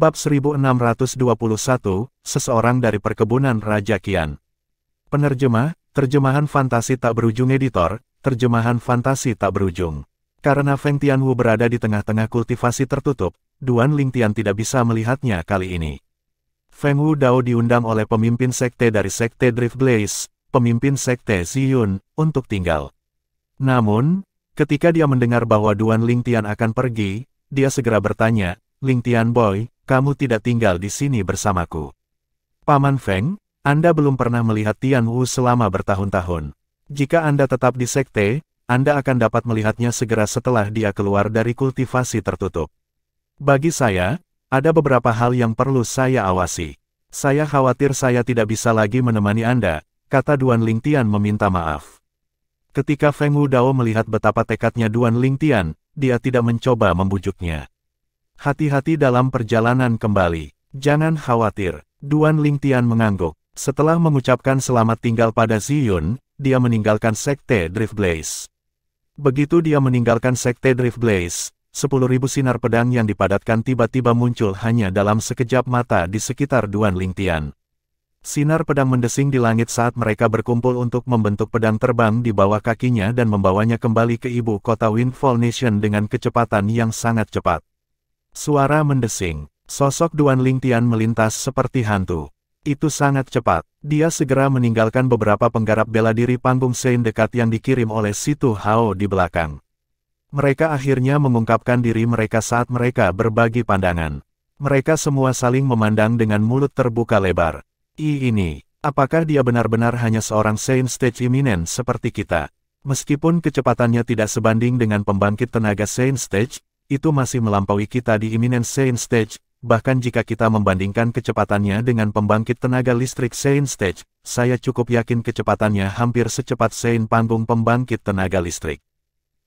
Bab 1621, Seseorang dari Perkebunan Raja Qian. Penerjemah, terjemahan fantasi tak berujung editor, terjemahan fantasi tak berujung. Karena Feng Tianwu berada di tengah-tengah kultivasi tertutup, Duan Lingtian tidak bisa melihatnya kali ini. Feng Wu Dao diundang oleh pemimpin sekte dari sekte Drift Blaze, pemimpin sekte Ziyun, untuk tinggal. Namun, ketika dia mendengar bahwa Duan Lingtian akan pergi, dia segera bertanya, "Lingtian Boy, kamu tidak tinggal di sini bersamaku?" "Paman Feng, Anda belum pernah melihat Tian Wu selama bertahun-tahun. Jika Anda tetap di sekte, Anda akan dapat melihatnya segera setelah dia keluar dari kultivasi tertutup. Bagi saya, ada beberapa hal yang perlu saya awasi. Saya khawatir saya tidak bisa lagi menemani Anda," kata Duan Lingtian meminta maaf. Ketika Feng Wu Dao melihat betapa tekadnya Duan Lingtian, dia tidak mencoba membujuknya. "Hati-hati dalam perjalanan kembali. Jangan khawatir." Duan Lingtian mengangguk. Setelah mengucapkan selamat tinggal pada Ziyun, dia meninggalkan sekte Drift Blaze. Begitu dia meninggalkan sekte Drift Blaze, 10.000 sinar pedang yang dipadatkan tiba-tiba muncul hanya dalam sekejap mata di sekitar Duan Lingtian. Sinar pedang mendesing di langit saat mereka berkumpul untuk membentuk pedang terbang di bawah kakinya dan membawanya kembali ke ibu kota Windfall Nation dengan kecepatan yang sangat cepat. Suara mendesing. Sosok Duan Lingtian melintas seperti hantu. Itu sangat cepat. Dia segera meninggalkan beberapa penggarap bela diri panggung Sein dekat yang dikirim oleh Situ Hao di belakang. Mereka akhirnya mengungkapkan diri mereka saat mereka berbagi pandangan. Mereka semua saling memandang dengan mulut terbuka lebar. Ini, apakah dia benar-benar hanya seorang Sein Stage Imminent seperti kita? Meskipun kecepatannya tidak sebanding dengan pembangkit tenaga Sein Stage, itu masih melampaui kita di Imminent Sein Stage, bahkan jika kita membandingkan kecepatannya dengan pembangkit tenaga listrik Sein Stage, saya cukup yakin kecepatannya hampir secepat Sein panggung pembangkit tenaga listrik.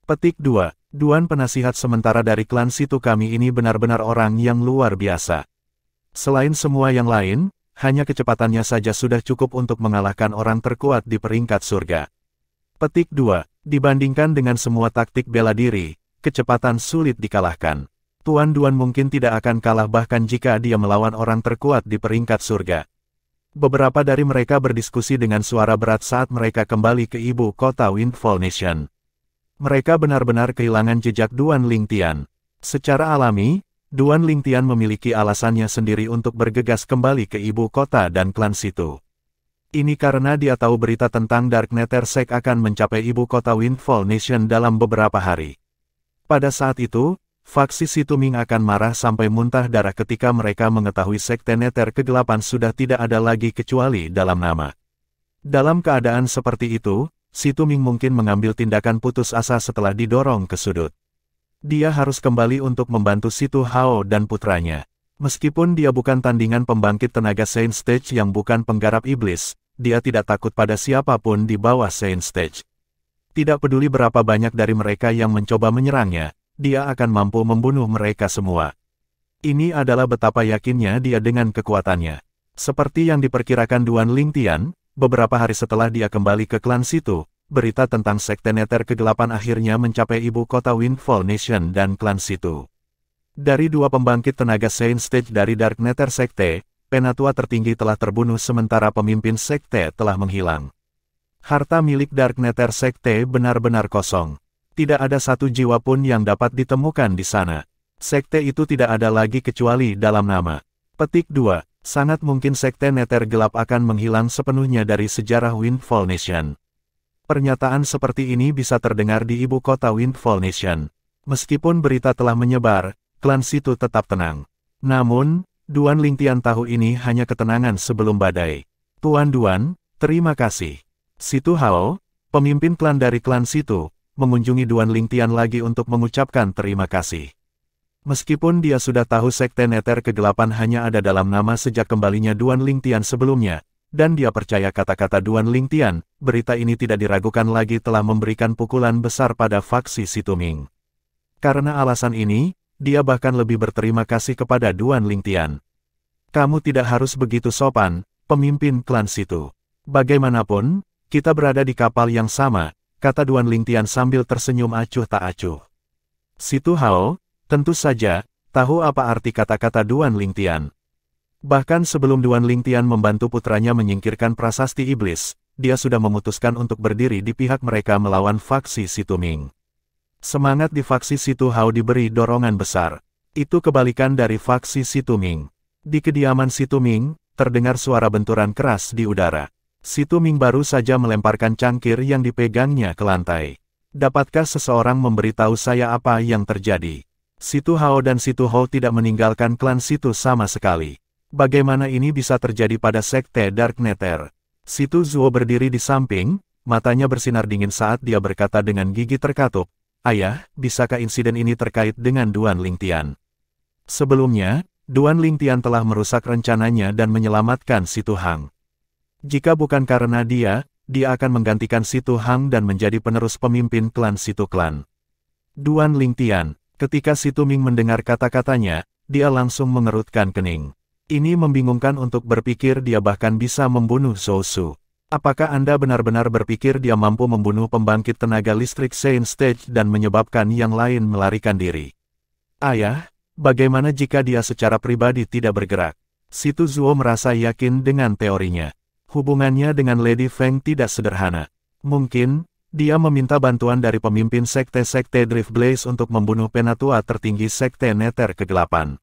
Petik 2. Duan penasihat sementara dari klan Situ kami ini benar-benar orang yang luar biasa. Selain semua yang lain, hanya kecepatannya saja sudah cukup untuk mengalahkan orang terkuat di peringkat surga. Petik 2. Dibandingkan dengan semua taktik bela diri, kecepatan sulit dikalahkan. Tuan Duan mungkin tidak akan kalah bahkan jika dia melawan orang terkuat di peringkat surga. Beberapa dari mereka berdiskusi dengan suara berat saat mereka kembali ke ibu kota Windfall Nation. Mereka benar-benar kehilangan jejak Duan Lingtian. Secara alami, Duan Lingtian memiliki alasannya sendiri untuk bergegas kembali ke ibu kota dan klan Situ. Ini karena dia tahu berita tentang Dark Nether Sect akan mencapai ibu kota Windfall Nation dalam beberapa hari. Pada saat itu, faksi Situ Ming akan marah sampai muntah darah ketika mereka mengetahui sekte Nether Kegelapan sudah tidak ada lagi kecuali dalam nama. Dalam keadaan seperti itu, Situ Ming mungkin mengambil tindakan putus asa setelah didorong ke sudut. Dia harus kembali untuk membantu Situ Hao dan putranya. Meskipun dia bukan tandingan pembangkit tenaga Sein Stage yang bukan penggarap iblis, dia tidak takut pada siapapun di bawah Sein Stage. Tidak peduli berapa banyak dari mereka yang mencoba menyerangnya, dia akan mampu membunuh mereka semua. Ini adalah betapa yakinnya dia dengan kekuatannya. Seperti yang diperkirakan Duan Lingtian, beberapa hari setelah dia kembali ke klan Situ, berita tentang sekte Nether Kegelapan akhirnya mencapai ibu kota Windfall Nation dan klan Situ. Dari dua pembangkit tenaga Sein Stage dari Dark Nether Sekte, penatua tertinggi telah terbunuh sementara pemimpin sekte telah menghilang. Harta milik Dark Nether Sekte benar-benar kosong. Tidak ada satu jiwa pun yang dapat ditemukan di sana. Sekte itu tidak ada lagi kecuali dalam nama. Petik 2. Sangat mungkin sekte Nether Gelap akan menghilang sepenuhnya dari sejarah Windfall Nation. Pernyataan seperti ini bisa terdengar di ibu kota Windfall Nation. Meskipun berita telah menyebar, klan Situ tetap tenang. Namun, Duan Lingtian tahu ini hanya ketenangan sebelum badai. Tuan Duan, terima kasih. Situ Hao, pemimpin klan dari klan Situ, mengunjungi Duan Lingtian lagi untuk mengucapkan terima kasih. Meskipun dia sudah tahu sekte Nether Kegelapan hanya ada dalam nama sejak kembalinya Duan Lingtian sebelumnya, dan dia percaya kata-kata Duan Lingtian, berita ini tidak diragukan lagi telah memberikan pukulan besar pada faksi Situ Ming. Karena alasan ini, dia bahkan lebih berterima kasih kepada Duan Lingtian. Kamu tidak harus begitu sopan, pemimpin klan Situ. Bagaimanapun, kita berada di kapal yang sama, kata Duan Lingtian sambil tersenyum acuh tak acuh. Situ Hao, tentu saja, tahu apa arti kata-kata Duan Lingtian. Bahkan sebelum Duan Lingtian membantu putranya menyingkirkan prasasti iblis, dia sudah memutuskan untuk berdiri di pihak mereka melawan faksi Situming. Semangat di faksi Situ Hao diberi dorongan besar. Itu kebalikan dari faksi Situming. Di kediaman Situming, terdengar suara benturan keras di udara. Situming baru saja melemparkan cangkir yang dipegangnya ke lantai. Dapatkah seseorang memberitahu saya apa yang terjadi? Situ Hao dan Situ Hou tidak meninggalkan klan Situ sama sekali. Bagaimana ini bisa terjadi pada sekte Dark Nether? Situ Zuo berdiri di samping, matanya bersinar dingin saat dia berkata dengan gigi terkatup, "Ayah, bisakah insiden ini terkait dengan Duan Lingtian?" Sebelumnya, Duan Lingtian telah merusak rencananya dan menyelamatkan Situ Hang. Jika bukan karena dia akan menggantikan Situ Hang dan menjadi penerus pemimpin klan Situ Klan. Duan Lingtian, ketika Situming mendengar kata-katanya, dia langsung mengerutkan kening. Ini membingungkan untuk berpikir dia bahkan bisa membunuh Zhou Su. Apakah Anda benar-benar berpikir dia mampu membunuh pembangkit tenaga listrik Saint Stage dan menyebabkan yang lain melarikan diri? Ayah, bagaimana jika dia secara pribadi tidak bergerak? Situ Zuo merasa yakin dengan teorinya. Hubungannya dengan Lady Feng tidak sederhana. Mungkin, dia meminta bantuan dari pemimpin sekte-sekte Drift Blaze untuk membunuh penatua tertinggi sekte Nether Kegelapan.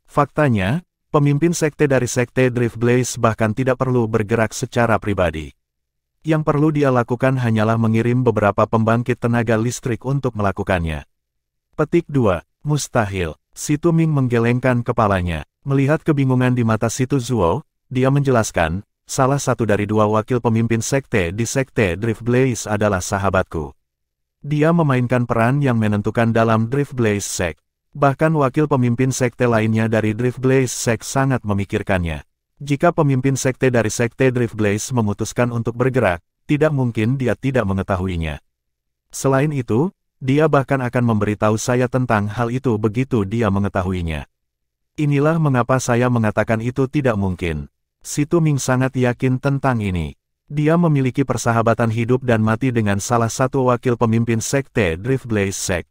Faktanya, pemimpin sekte dari sekte Drift Blaze bahkan tidak perlu bergerak secara pribadi. Yang perlu dia lakukan hanyalah mengirim beberapa pembangkit tenaga listrik untuk melakukannya. Petik 2. Mustahil. Situming menggelengkan kepalanya. Melihat kebingungan di mata Situ Zuo, dia menjelaskan, salah satu dari dua wakil pemimpin sekte di sekte Drift Blaze adalah sahabatku. Dia memainkan peran yang menentukan dalam Drift Blaze Sect. Bahkan wakil pemimpin sekte lainnya dari Drift Blaze Sect sangat memikirkannya. Jika pemimpin sekte dari sekte Drift Blaze memutuskan untuk bergerak, tidak mungkin dia tidak mengetahuinya. Selain itu, dia bahkan akan memberitahu saya tentang hal itu begitu dia mengetahuinya. Inilah mengapa saya mengatakan itu tidak mungkin. Situming sangat yakin tentang ini. Dia memiliki persahabatan hidup dan mati dengan salah satu wakil pemimpin sekte Drift Blaze Sect.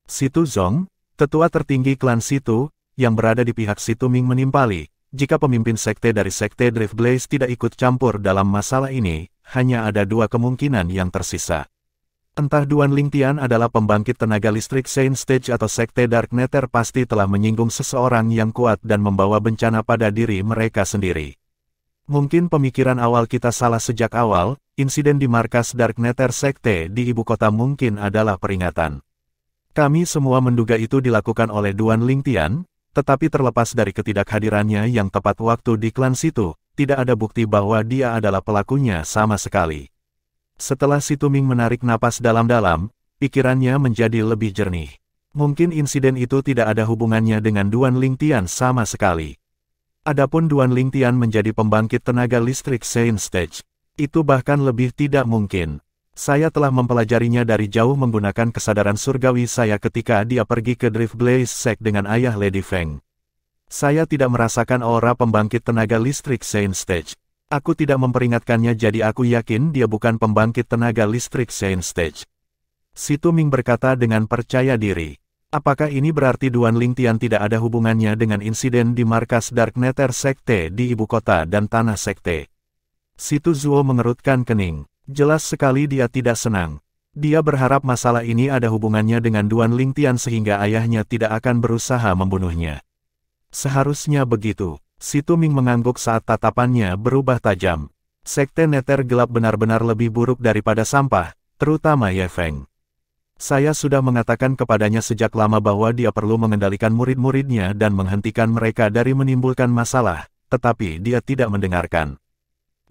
Situ Zong, tetua tertinggi klan Situ, yang berada di pihak Situming menimpali, jika pemimpin sekte dari sekte Drift Blaze tidak ikut campur dalam masalah ini, hanya ada dua kemungkinan yang tersisa. Entah Duan Lingtian adalah pembangkit tenaga listrik Saint Stage atau sekte Dark Nether pasti telah menyinggung seseorang yang kuat dan membawa bencana pada diri mereka sendiri. Mungkin pemikiran awal kita salah sejak awal, insiden di markas Dark Nether sekte di ibu kota mungkin adalah peringatan. Kami semua menduga itu dilakukan oleh Duan Lingtian, tetapi terlepas dari ketidakhadirannya yang tepat waktu di klan Situ, tidak ada bukti bahwa dia adalah pelakunya sama sekali. Setelah Situming menarik napas dalam-dalam, pikirannya menjadi lebih jernih. Mungkin insiden itu tidak ada hubungannya dengan Duan Lingtian sama sekali. Adapun Duan Lingtian menjadi pembangkit tenaga listrik Saint Stage, itu bahkan lebih tidak mungkin. Saya telah mempelajarinya dari jauh menggunakan kesadaran surgawi saya ketika dia pergi ke Drift Blaze Sect dengan ayah Lady Feng. Saya tidak merasakan aura pembangkit tenaga listrik Saint Stage. Aku tidak memperingatkannya jadi aku yakin dia bukan pembangkit tenaga listrik Saint Stage. Situming berkata dengan percaya diri. Apakah ini berarti Duan Lingtian tidak ada hubungannya dengan insiden di markas Dark Nether sekte di ibu kota dan tanah sekte? Situ Zuo mengerutkan kening. Jelas sekali dia tidak senang. Dia berharap masalah ini ada hubungannya dengan Duan Lingtian sehingga ayahnya tidak akan berusaha membunuhnya. Seharusnya begitu. Situming mengangguk saat tatapannya berubah tajam. Sekte Nether gelap benar-benar lebih buruk daripada sampah, terutama Ye Feng. Saya sudah mengatakan kepadanya sejak lama bahwa dia perlu mengendalikan murid-muridnya dan menghentikan mereka dari menimbulkan masalah, tetapi dia tidak mendengarkan.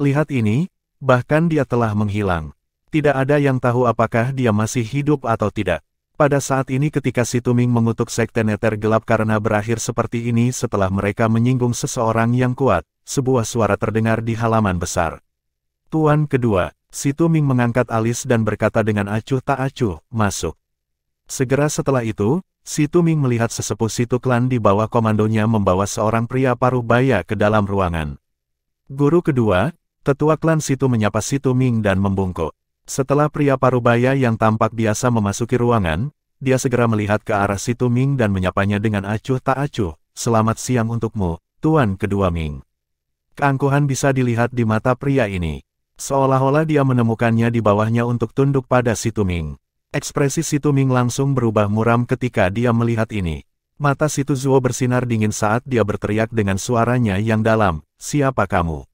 Lihat ini, bahkan dia telah menghilang. Tidak ada yang tahu apakah dia masih hidup atau tidak. Pada saat ini ketika Situming mengutuk sekte Nether gelap karena berakhir seperti ini setelah mereka menyinggung seseorang yang kuat, sebuah suara terdengar di halaman besar. Tuan kedua, Situming mengangkat alis dan berkata dengan acuh tak acuh, masuk. Segera setelah itu, Situming melihat sesepuh Situ Klan di bawah komandonya membawa seorang pria paruh baya ke dalam ruangan. Guru kedua, tetua klan Situ menyapa Situming dan membungkuk. Setelah pria parubaya yang tampak biasa memasuki ruangan, dia segera melihat ke arah si Tuming dan menyapanya dengan acuh tak acuh. Selamat siang untukmu, Tuan Kedua Ming. Keangkuhan bisa dilihat di mata pria ini. Seolah-olah dia menemukannya di bawahnya untuk tunduk pada si Tuming. Ekspresi si Tuming langsung berubah muram ketika dia melihat ini. Mata si Tuzuo bersinar dingin saat dia berteriak dengan suaranya yang dalam, "Siapa kamu?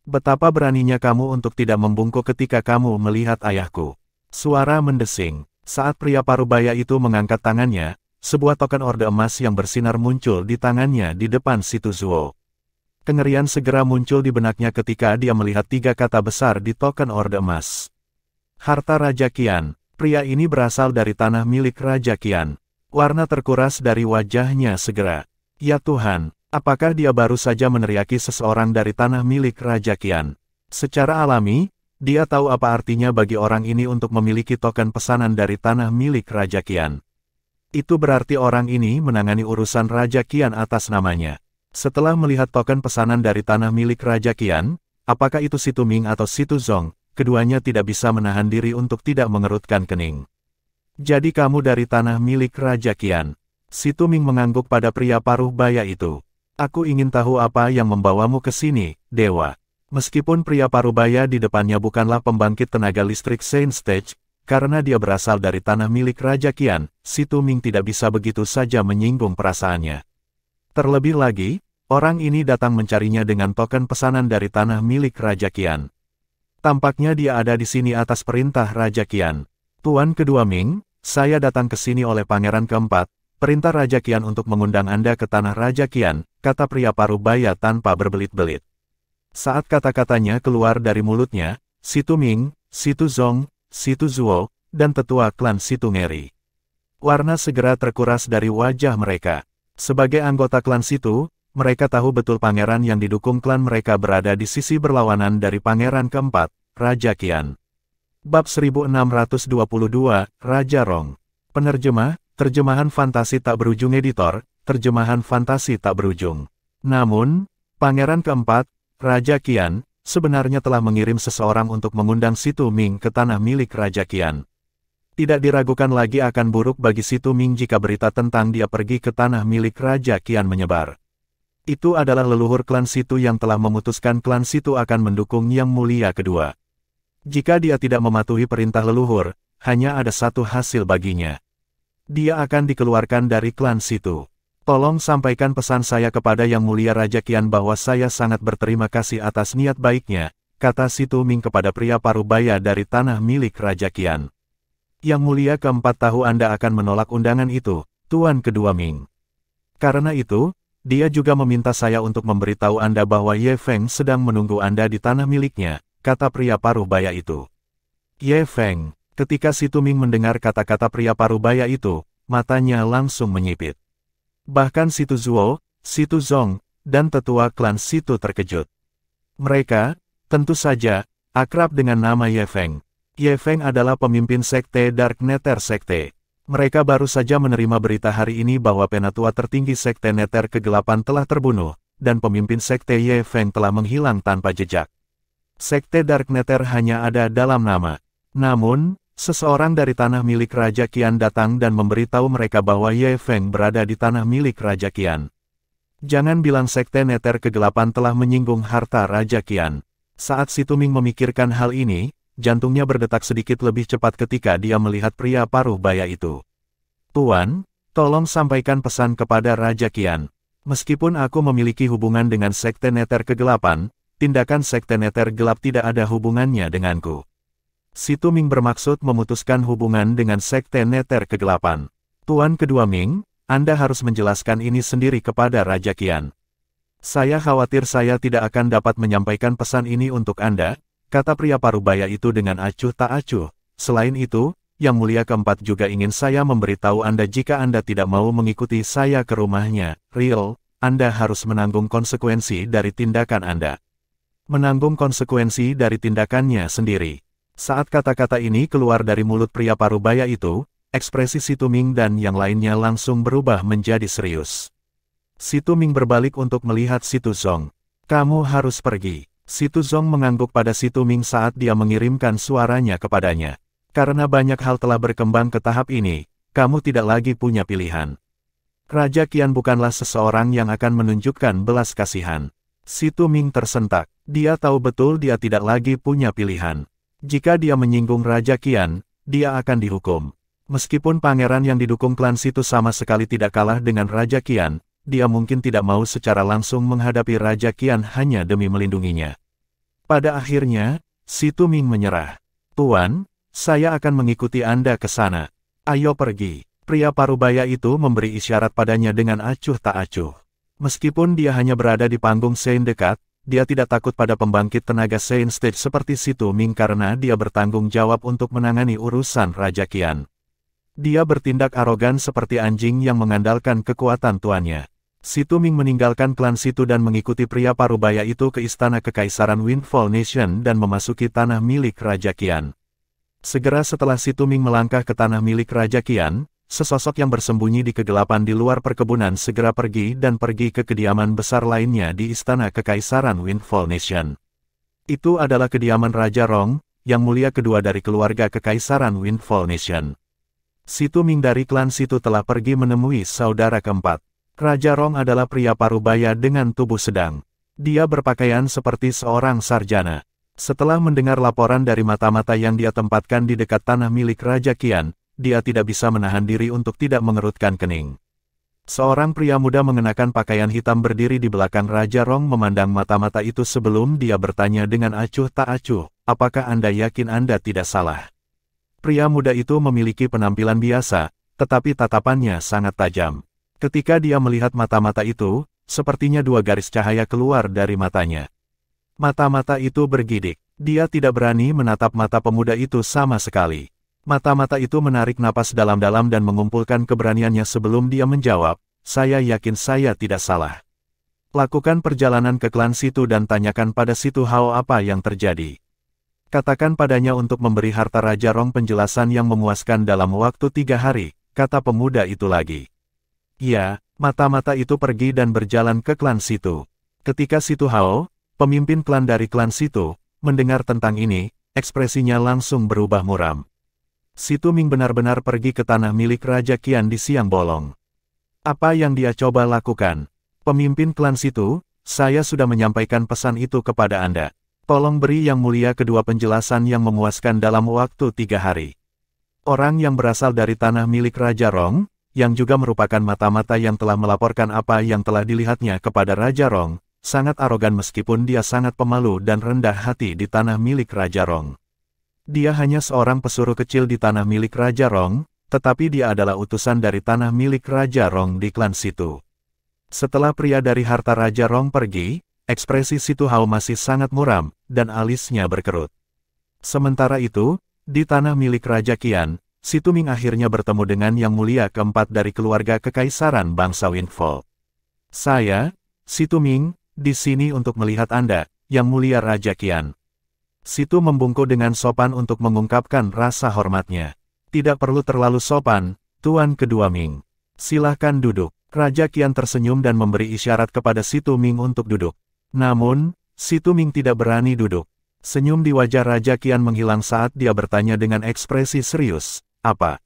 Betapa beraninya kamu untuk tidak membungkuk ketika kamu melihat ayahku." Suara mendesing. Saat pria parubaya itu mengangkat tangannya, sebuah token orde emas yang bersinar muncul di tangannya di depan si Tuzuo. Kengerian segera muncul di benaknya ketika dia melihat 3 kata besar di token orde emas. Harta Raja Qian. Pria ini berasal dari tanah milik Raja Qian. Warna terkuras dari wajahnya segera. Ya Tuhan, apakah dia baru saja meneriaki seseorang dari tanah milik Raja Qian? Secara alami, dia tahu apa artinya bagi orang ini untuk memiliki token pesanan dari tanah milik Raja Qian. Itu berarti orang ini menangani urusan Raja Qian atas namanya. Setelah melihat token pesanan dari tanah milik Raja Qian, apakah itu si Tuming atau si Tuzong, keduanya tidak bisa menahan diri untuk tidak mengerutkan kening. Jadi kamu dari tanah milik Raja Qian. Si Tuming mengangguk pada pria paruh baya itu. Aku ingin tahu apa yang membawamu ke sini, Dewa. Meskipun pria parubaya di depannya bukanlah pembangkit tenaga listrik Saint Stage, karena dia berasal dari tanah milik Raja Qian, si Tuming tidak bisa begitu saja menyinggung perasaannya. Terlebih lagi, orang ini datang mencarinya dengan token pesanan dari tanah milik Raja Qian. Tampaknya dia ada di sini atas perintah Raja Qian. Tuan Kedua Ming, saya datang ke sini oleh Pangeran Keempat, perintah Raja Qian untuk mengundang Anda ke tanah Raja Qian, kata pria parubaya tanpa berbelit-belit. Saat kata-katanya keluar dari mulutnya, si Tuming, si Tuzong, si Tuzuo, dan tetua klan si Tungeri. Warna segera terkuras dari wajah mereka. Sebagai anggota klan Situ, mereka tahu betul pangeran yang didukung klan mereka berada di sisi berlawanan dari Pangeran Keempat, Raja Qian. Bab 1622, Raja Rong. Penerjemah, terjemahan fantasi tak berujung editor, terjemahan fantasi tak berujung. Namun, Pangeran Keempat, Raja Qian, sebenarnya telah mengirim seseorang untuk mengundang si Tuming ke tanah milik Raja Qian. Tidak diragukan lagi akan buruk bagi si Tuming jika berita tentang dia pergi ke tanah milik Raja Qian menyebar. Itu adalah leluhur klan Situ yang telah memutuskan klan Situ akan mendukung Yang Mulia Kedua. Jika dia tidak mematuhi perintah leluhur, hanya ada satu hasil baginya. Dia akan dikeluarkan dari klan Situ. Tolong sampaikan pesan saya kepada Yang Mulia Raja Qian bahwa saya sangat berterima kasih atas niat baiknya, kata si Tuming kepada pria parubaya dari tanah milik Raja Qian. Yang Mulia Keempat tahu Anda akan menolak undangan itu, Tuan Kedua Ming. Karena itu, dia juga meminta saya untuk memberitahu Anda bahwa Ye Feng sedang menunggu Anda di tanah miliknya, kata pria parubaya itu. Ye Feng, ketika si Tuming mendengar kata-kata pria parubaya itu, matanya langsung menyipit. Bahkan si Tuzuo, si Tuzong, dan tetua klan Situ terkejut. Mereka, tentu saja, akrab dengan nama Ye Feng. Ye Feng adalah pemimpin sekte Dark Nether Sekte. Mereka baru saja menerima berita hari ini bahwa penatua tertinggi sekte Nether Kegelapan telah terbunuh, dan pemimpin sekte Ye Feng telah menghilang tanpa jejak. Sekte Dark Nether hanya ada dalam nama. Namun, seseorang dari tanah milik Raja Qian datang dan memberitahu mereka bahwa Ye Feng berada di tanah milik Raja Qian. Jangan bilang sekte Nether Kegelapan telah menyinggung harta Raja Qian. Saat si Tuming memikirkan hal ini, jantungnya berdetak sedikit lebih cepat ketika dia melihat pria paruh baya itu. Tuan, tolong sampaikan pesan kepada Raja Qian. Meskipun aku memiliki hubungan dengan sekte Nether Kegelapan, tindakan sekte Nether Gelap tidak ada hubungannya denganku. Si Tuming bermaksud memutuskan hubungan dengan sekte Nether Kegelapan. Tuan Kedua Ming, Anda harus menjelaskan ini sendiri kepada Raja Qian. Saya khawatir saya tidak akan dapat menyampaikan pesan ini untuk Anda, kata pria parubaya itu dengan acuh tak acuh. Selain itu, Yang Mulia Keempat juga ingin saya memberitahu Anda jika Anda tidak mau mengikuti saya ke rumahnya, Anda harus menanggung konsekuensi dari tindakan Anda. Menanggung konsekuensi dari tindakannya sendiri. Saat kata-kata ini keluar dari mulut pria parubaya itu, ekspresi si Tuming dan yang lainnya langsung berubah menjadi serius. Si Tuming berbalik untuk melihat si Tuzong. Kamu harus pergi. Si Tuzong mengangguk pada si Tuming saat dia mengirimkan suaranya kepadanya. Karena banyak hal telah berkembang ke tahap ini, kamu tidak lagi punya pilihan. Raja Qian bukanlah seseorang yang akan menunjukkan belas kasihan. Si Tuming tersentak. Dia tahu betul dia tidak lagi punya pilihan. Jika dia menyinggung Raja Qian, dia akan dihukum. Meskipun pangeran yang didukung klan Situ sama sekali tidak kalah dengan Raja Qian, dia mungkin tidak mau secara langsung menghadapi Raja Qian hanya demi melindunginya. Pada akhirnya, si Tuming menyerah. Tuan, saya akan mengikuti Anda ke sana. Ayo pergi. Pria parubaya itu memberi isyarat padanya dengan acuh tak acuh. Meskipun dia hanya berada di panggung Sein dekat, dia tidak takut pada pembangkit tenaga Sein Stage seperti si Tuming karena dia bertanggung jawab untuk menangani urusan Raja Qian. Dia bertindak arogan seperti anjing yang mengandalkan kekuatan tuannya. Si Tuming meninggalkan klan Situ dan mengikuti pria parubaya itu ke istana kekaisaran Windfall Nation dan memasuki tanah milik Raja Qian. Segera setelah si Tuming melangkah ke tanah milik Raja Qian, sesosok yang bersembunyi di kegelapan di luar perkebunan segera pergi dan pergi ke kediaman besar lainnya di istana kekaisaran Windfall Nation. Itu adalah kediaman Raja Rong, yang mulia kedua dari keluarga kekaisaran Windfall Nation. Si Tuming dari klan Situ telah pergi menemui saudara keempat. Raja Rong adalah pria parubaya dengan tubuh sedang. Dia berpakaian seperti seorang sarjana. Setelah mendengar laporan dari mata-mata yang dia tempatkan di dekat tanah milik Raja Qian, dia tidak bisa menahan diri untuk tidak mengerutkan kening. Seorang pria muda mengenakan pakaian hitam berdiri di belakang Raja Rong memandang mata-mata itu sebelum dia bertanya dengan acuh tak acuh, apakah Anda yakin Anda tidak salah? Pria muda itu memiliki penampilan biasa, tetapi tatapannya sangat tajam. Ketika dia melihat mata-mata itu, sepertinya dua garis cahaya keluar dari matanya. Mata-mata itu bergidik. Dia tidak berani menatap mata pemuda itu sama sekali. Mata-mata itu menarik napas dalam-dalam dan mengumpulkan keberaniannya sebelum dia menjawab, saya yakin saya tidak salah. Lakukan perjalanan ke klan Situ dan tanyakan pada Situ Hao apa yang terjadi. Katakan padanya untuk memberi harta Raja Rong penjelasan yang memuaskan dalam waktu 3 hari, kata pemuda itu lagi. Ya, mata-mata itu pergi dan berjalan ke klan Situ. Ketika Situ Hao, pemimpin klan dari klan Situ, mendengar tentang ini, ekspresinya langsung berubah muram. Si Tuming benar-benar pergi ke tanah milik Raja Qian di siang bolong. Apa yang dia coba lakukan? Pemimpin klan Situ, saya sudah menyampaikan pesan itu kepada Anda. Tolong beri yang mulia kedua penjelasan yang memuaskan dalam waktu 3 hari. Orang yang berasal dari tanah milik Raja Rong, yang juga merupakan mata-mata yang telah melaporkan apa yang telah dilihatnya kepada Raja Rong, sangat arogan meskipun dia sangat pemalu dan rendah hati di tanah milik Raja Rong. Dia hanya seorang pesuruh kecil di tanah milik Raja Rong, tetapi dia adalah utusan dari tanah milik Raja Rong di klan Situ. Setelah pria dari harta Raja Rong pergi, ekspresi Situ Hao masih sangat muram, dan alisnya berkerut. Sementara itu, di tanah milik Raja Qian, Si Tuming akhirnya bertemu dengan yang mulia keempat dari keluarga kekaisaran bangsa Windfall. Saya, Si Tuming, di sini untuk melihat Anda, yang mulia Raja Qian. Situ membungkuk dengan sopan untuk mengungkapkan rasa hormatnya. Tidak perlu terlalu sopan, Tuan Kedua Ming. Silahkan duduk. Raja Qian tersenyum dan memberi isyarat kepada Si Tuming untuk duduk. Namun, Si Tuming tidak berani duduk. Senyum di wajah Raja Qian menghilang saat dia bertanya dengan ekspresi serius. Apa?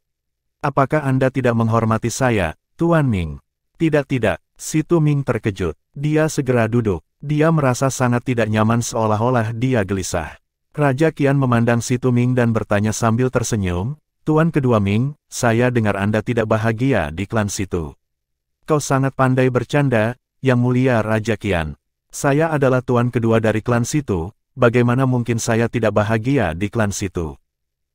Apakah Anda tidak menghormati saya, Tuan Ming? Tidak. Si Tuming terkejut. Dia segera duduk. Dia merasa sangat tidak nyaman seolah-olah dia gelisah. Raja Qian memandang Si Tuming dan bertanya sambil tersenyum, Tuan Kedua Ming, saya dengar Anda tidak bahagia di klan Situ. Kau sangat pandai bercanda, yang mulia Raja Qian. Saya adalah tuan kedua dari klan Situ, bagaimana mungkin saya tidak bahagia di klan Situ?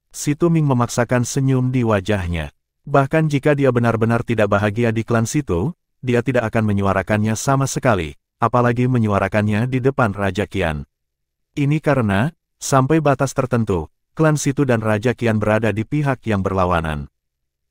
Si Tuming memaksakan senyum di wajahnya. Bahkan jika dia benar-benar tidak bahagia di klan Situ, dia tidak akan menyuarakannya sama sekali, apalagi menyuarakannya di depan Raja Qian. Ini karena, sampai batas tertentu, klan Situ dan Raja Qian berada di pihak yang berlawanan.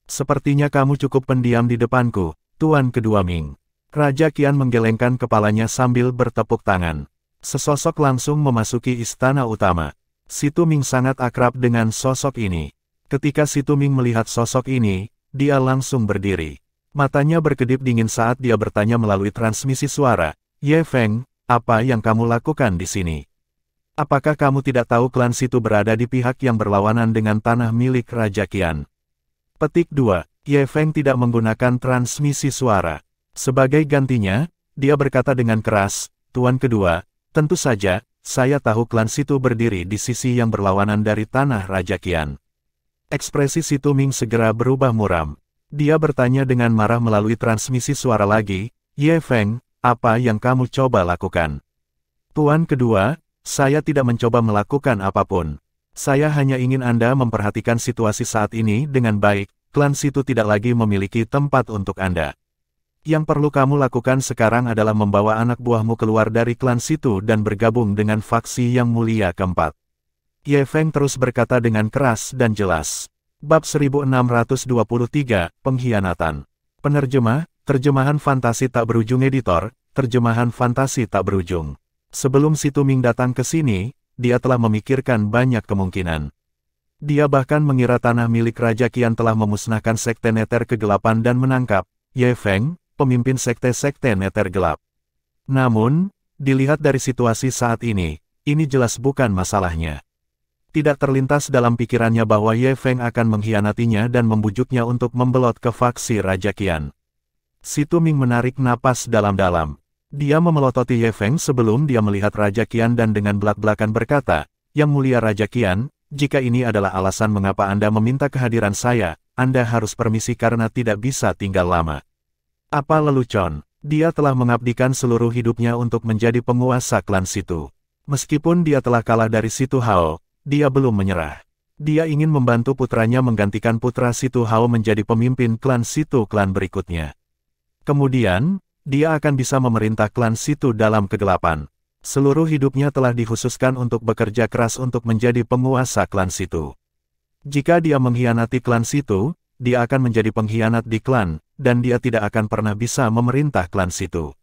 Sepertinya kamu cukup pendiam di depanku, Tuan Kedua Ming. Raja Qian menggelengkan kepalanya sambil bertepuk tangan. Sesosok langsung memasuki istana utama. Si Tuming sangat akrab dengan sosok ini. Ketika Si Tuming melihat sosok ini, dia langsung berdiri. Matanya berkedip dingin saat dia bertanya melalui transmisi suara, Ye Feng, apa yang kamu lakukan di sini? Apakah kamu tidak tahu klan Situ berada di pihak yang berlawanan dengan tanah milik Raja Qian? Petik 2. Ye Feng tidak menggunakan transmisi suara. Sebagai gantinya, dia berkata dengan keras, "Tuan kedua, tentu saja, saya tahu klan Situ berdiri di sisi yang berlawanan dari tanah Raja Qian." Ekspresi Situ Ming segera berubah muram. Dia bertanya dengan marah melalui transmisi suara lagi, "Ye Feng, apa yang kamu coba lakukan?" "Tuan kedua, saya tidak mencoba melakukan apapun. Saya hanya ingin Anda memperhatikan situasi saat ini dengan baik, klan Situ tidak lagi memiliki tempat untuk Anda. Yang perlu kamu lakukan sekarang adalah membawa anak buahmu keluar dari klan Situ dan bergabung dengan faksi yang mulia keempat." Ye Feng terus berkata dengan keras dan jelas. Bab 1623, Pengkhianatan. Penerjemah, terjemahan fantasi tak berujung editor, terjemahan fantasi tak berujung. Sebelum Situ Ming datang ke sini, dia telah memikirkan banyak kemungkinan. Dia bahkan mengira tanah milik Raja Qian telah memusnahkan Sekte Neter Kegelapan dan menangkap Ye Feng, pemimpin sekte-sekte Neter Gelap. Namun, dilihat dari situasi saat ini jelas bukan masalahnya. Tidak terlintas dalam pikirannya bahwa Ye Feng akan mengkhianatinya dan membujuknya untuk membelot ke faksi Raja Qian. Situ Ming menarik napas dalam-dalam. Dia memelototi Ye Feng sebelum dia melihat Raja Qian dan dengan belak-belakan berkata, "Yang mulia Raja Qian, jika ini adalah alasan mengapa Anda meminta kehadiran saya, Anda harus permisi karena tidak bisa tinggal lama." Apa lelucon? Dia telah mengabdikan seluruh hidupnya untuk menjadi penguasa klan Situ. Meskipun dia telah kalah dari Situ Hao, dia belum menyerah. Dia ingin membantu putranya menggantikan putra Situ Hao menjadi pemimpin klan Situ klan berikutnya. Kemudian, dia akan bisa memerintah klan Situ dalam kegelapan. Seluruh hidupnya telah dikhususkan untuk bekerja keras untuk menjadi penguasa klan Situ. Jika dia mengkhianati klan Situ, dia akan menjadi pengkhianat di klan, dan dia tidak akan pernah bisa memerintah klan Situ.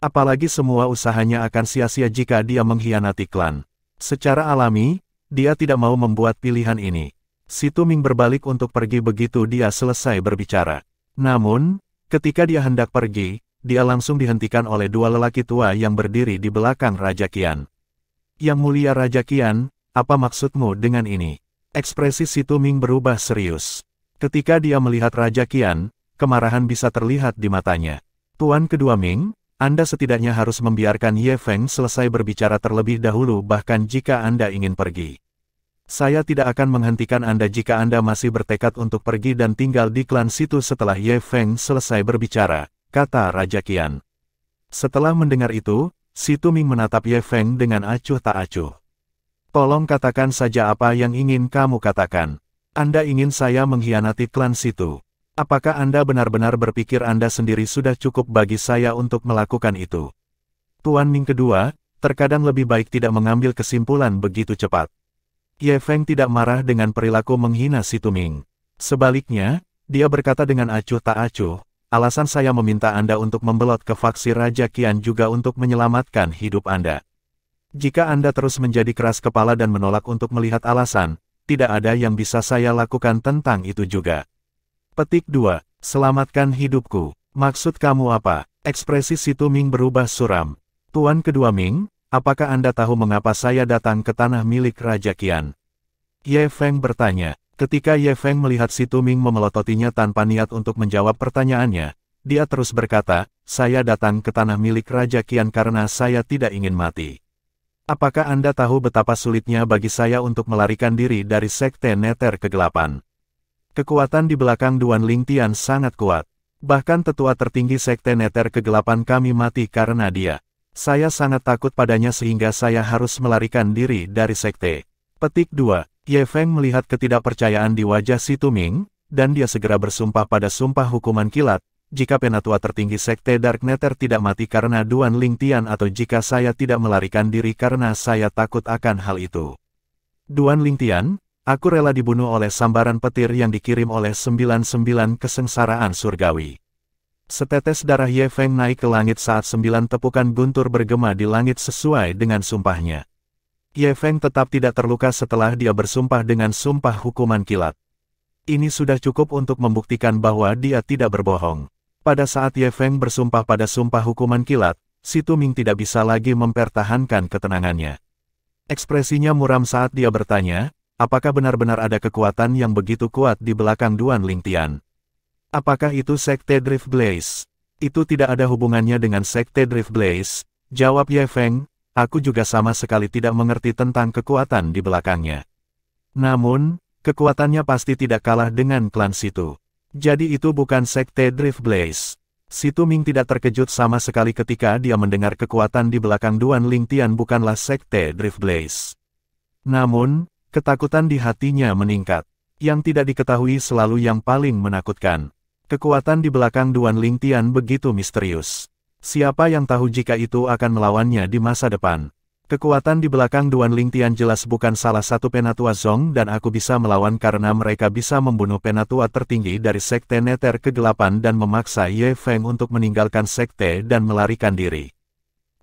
Apalagi semua usahanya akan sia-sia jika dia mengkhianati klan. Secara alami, dia tidak mau membuat pilihan ini. Situ Ming berbalik untuk pergi begitu dia selesai berbicara. Namun, ketika dia hendak pergi, dia langsung dihentikan oleh dua lelaki tua yang berdiri di belakang Raja Qian. "Yang mulia Raja Qian, apa maksudmu dengan ini?" Ekspresi Situ Ming berubah serius. Ketika dia melihat Raja Qian, kemarahan bisa terlihat di matanya. "Tuan kedua Ming, Anda setidaknya harus membiarkan Ye Feng selesai berbicara terlebih dahulu bahkan jika Anda ingin pergi. Saya tidak akan menghentikan Anda jika Anda masih bertekad untuk pergi dan tinggal di klan Situ setelah Ye Feng selesai berbicara," kata Raja Qian. Setelah mendengar itu, Situ Ming menatap Ye Feng dengan acuh tak acuh. "Tolong katakan saja apa yang ingin kamu katakan. Anda ingin saya mengkhianati klan Situ. Apakah Anda benar-benar berpikir Anda sendiri sudah cukup bagi saya untuk melakukan itu?" Tuan Ming kedua, terkadang lebih baik tidak mengambil kesimpulan begitu cepat. Ye Feng tidak marah dengan perilaku menghina Situ Ming. Sebaliknya, dia berkata dengan acuh tak acuh, "Alasan saya meminta Anda untuk membelot ke faksi Raja Qian juga untuk menyelamatkan hidup Anda. Jika Anda terus menjadi keras kepala dan menolak untuk melihat alasan, tidak ada yang bisa saya lakukan tentang itu juga." Petik 2. Selamatkan hidupku. Maksud kamu apa? Ekspresi Situ Ming berubah suram. "Tuan kedua Ming, apakah Anda tahu mengapa saya datang ke tanah milik Raja Qian?" Ye Feng bertanya. Ketika Ye Feng melihat Situ Ming memelototinya tanpa niat untuk menjawab pertanyaannya, dia terus berkata, "Saya datang ke tanah milik Raja Qian karena saya tidak ingin mati. Apakah Anda tahu betapa sulitnya bagi saya untuk melarikan diri dari Sekte Neter Kegelapan? Kekuatan di belakang Duan Lingtian sangat kuat. Bahkan tetua tertinggi Sekte Neter Kegelapan kami mati karena dia. Saya sangat takut padanya sehingga saya harus melarikan diri dari sekte." Petik 2. Ye Feng melihat ketidakpercayaan di wajah Situ Ming, dan dia segera bersumpah pada sumpah hukuman kilat, "Jika penatua tertinggi Sekte Dark Neter tidak mati karena Duan Lingtian atau jika saya tidak melarikan diri karena saya takut akan hal itu. Duan Lingtian, aku rela dibunuh oleh sambaran petir yang dikirim oleh 99 kesengsaraan surgawi." Setetes darah Ye Feng naik ke langit saat 9 tepukan guntur bergema di langit sesuai dengan sumpahnya. Ye Feng tetap tidak terluka setelah dia bersumpah dengan sumpah hukuman kilat. Ini sudah cukup untuk membuktikan bahwa dia tidak berbohong. Pada saat Ye Feng bersumpah pada sumpah hukuman kilat, Situ Ming tidak bisa lagi mempertahankan ketenangannya. Ekspresinya muram saat dia bertanya, apakah benar-benar ada kekuatan yang begitu kuat di belakang Duan Lingtian? Apakah itu Sekte Drift Blaze? Itu tidak ada hubungannya dengan Sekte Drift Blaze, jawab Ye Feng. Aku juga sama sekali tidak mengerti tentang kekuatan di belakangnya. Namun, kekuatannya pasti tidak kalah dengan klan Situ. Jadi itu bukan Sekte Drift Blaze. Si Tuming tidak terkejut sama sekali ketika dia mendengar kekuatan di belakang Duan Lingtian bukanlah Sekte Drift Blaze. Namun, ketakutan di hatinya meningkat. Yang tidak diketahui selalu yang paling menakutkan. Kekuatan di belakang Duan Lingtian begitu misterius. Siapa yang tahu jika itu akan melawannya di masa depan? Kekuatan di belakang Duan Lingtian jelas bukan salah satu penatua Zong dan aku bisa melawan karena mereka bisa membunuh penatua tertinggi dari Sekte Neter Kegelapan dan memaksa Ye Feng untuk meninggalkan sekte dan melarikan diri.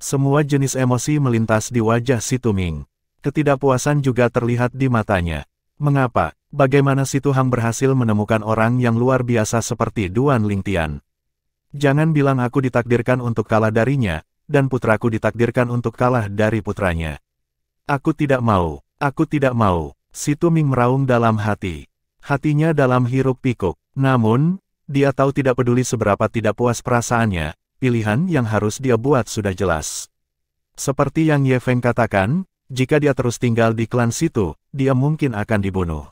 Semua jenis emosi melintas di wajah si Tuming. Ketidakpuasan juga terlihat di matanya. Mengapa? Bagaimana si Tuhang berhasil menemukan orang yang luar biasa seperti Duan Lingtian? Jangan bilang aku ditakdirkan untuk kalah darinya, dan putraku ditakdirkan untuk kalah dari putranya. Aku tidak mau, si Tuming meraung dalam hati. Hatinya dalam hiruk-pikuk. Namun, dia tahu tidak peduli seberapa tidak puas perasaannya, pilihan yang harus dia buat sudah jelas. Seperti yang Ye Feng katakan, jika dia terus tinggal di klan Situ, dia mungkin akan dibunuh.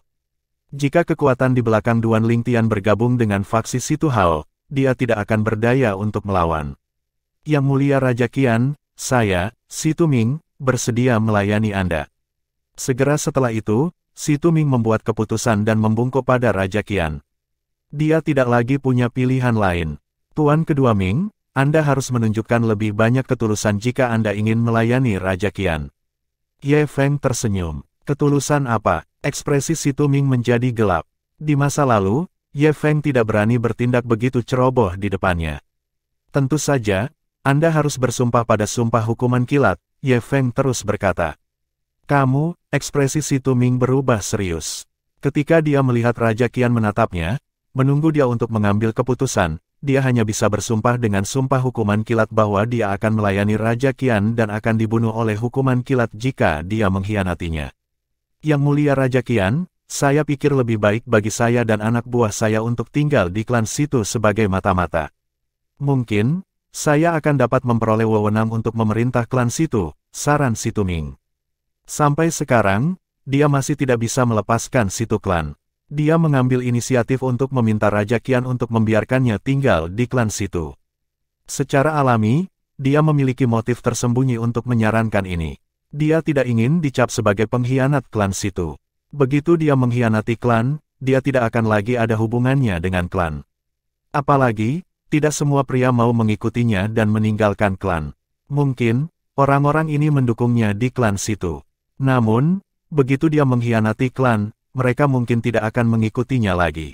Jika kekuatan di belakang Duan Lingtian bergabung dengan faksi Situ Hao, dia tidak akan berdaya untuk melawan. Yang Mulia Raja Qian, saya, si Tuming, bersedia melayani Anda. Segera setelah itu, si Tuming membuat keputusan dan membungkuk pada Raja Qian. Dia tidak lagi punya pilihan lain. Tuan Kedua Ming, Anda harus menunjukkan lebih banyak ketulusan jika Anda ingin melayani Raja Qian. Ye Feng tersenyum. Ketulusan apa? Ekspresi si Tuming menjadi gelap. Di masa lalu, Ye Feng tidak berani bertindak begitu ceroboh di depannya. Tentu saja, Anda harus bersumpah pada sumpah hukuman kilat, Ye Feng terus berkata. Kamu, ekspresi si Tuming berubah serius. Ketika dia melihat Raja Qian menatapnya, menunggu dia untuk mengambil keputusan, dia hanya bisa bersumpah dengan sumpah hukuman kilat bahwa dia akan melayani Raja Qian dan akan dibunuh oleh hukuman kilat jika dia mengkhianatinya. Yang Mulia Raja Qian, saya pikir lebih baik bagi saya dan anak buah saya untuk tinggal di klan Situ sebagai mata-mata. Mungkin, saya akan dapat memperoleh wewenang untuk memerintah klan Situ, saran si Tuming. Sampai sekarang, dia masih tidak bisa melepaskan Situ klan. Dia mengambil inisiatif untuk meminta Raja Qian untuk membiarkannya tinggal di klan Situ. Secara alami, dia memiliki motif tersembunyi untuk menyarankan ini. Dia tidak ingin dicap sebagai pengkhianat klan Situ. Begitu dia mengkhianati klan, dia tidak akan lagi ada hubungannya dengan klan. Apalagi, tidak semua pria mau mengikutinya dan meninggalkan klan. Mungkin, orang-orang ini mendukungnya di klan Situ. Namun, begitu dia mengkhianati klan, mereka mungkin tidak akan mengikutinya lagi.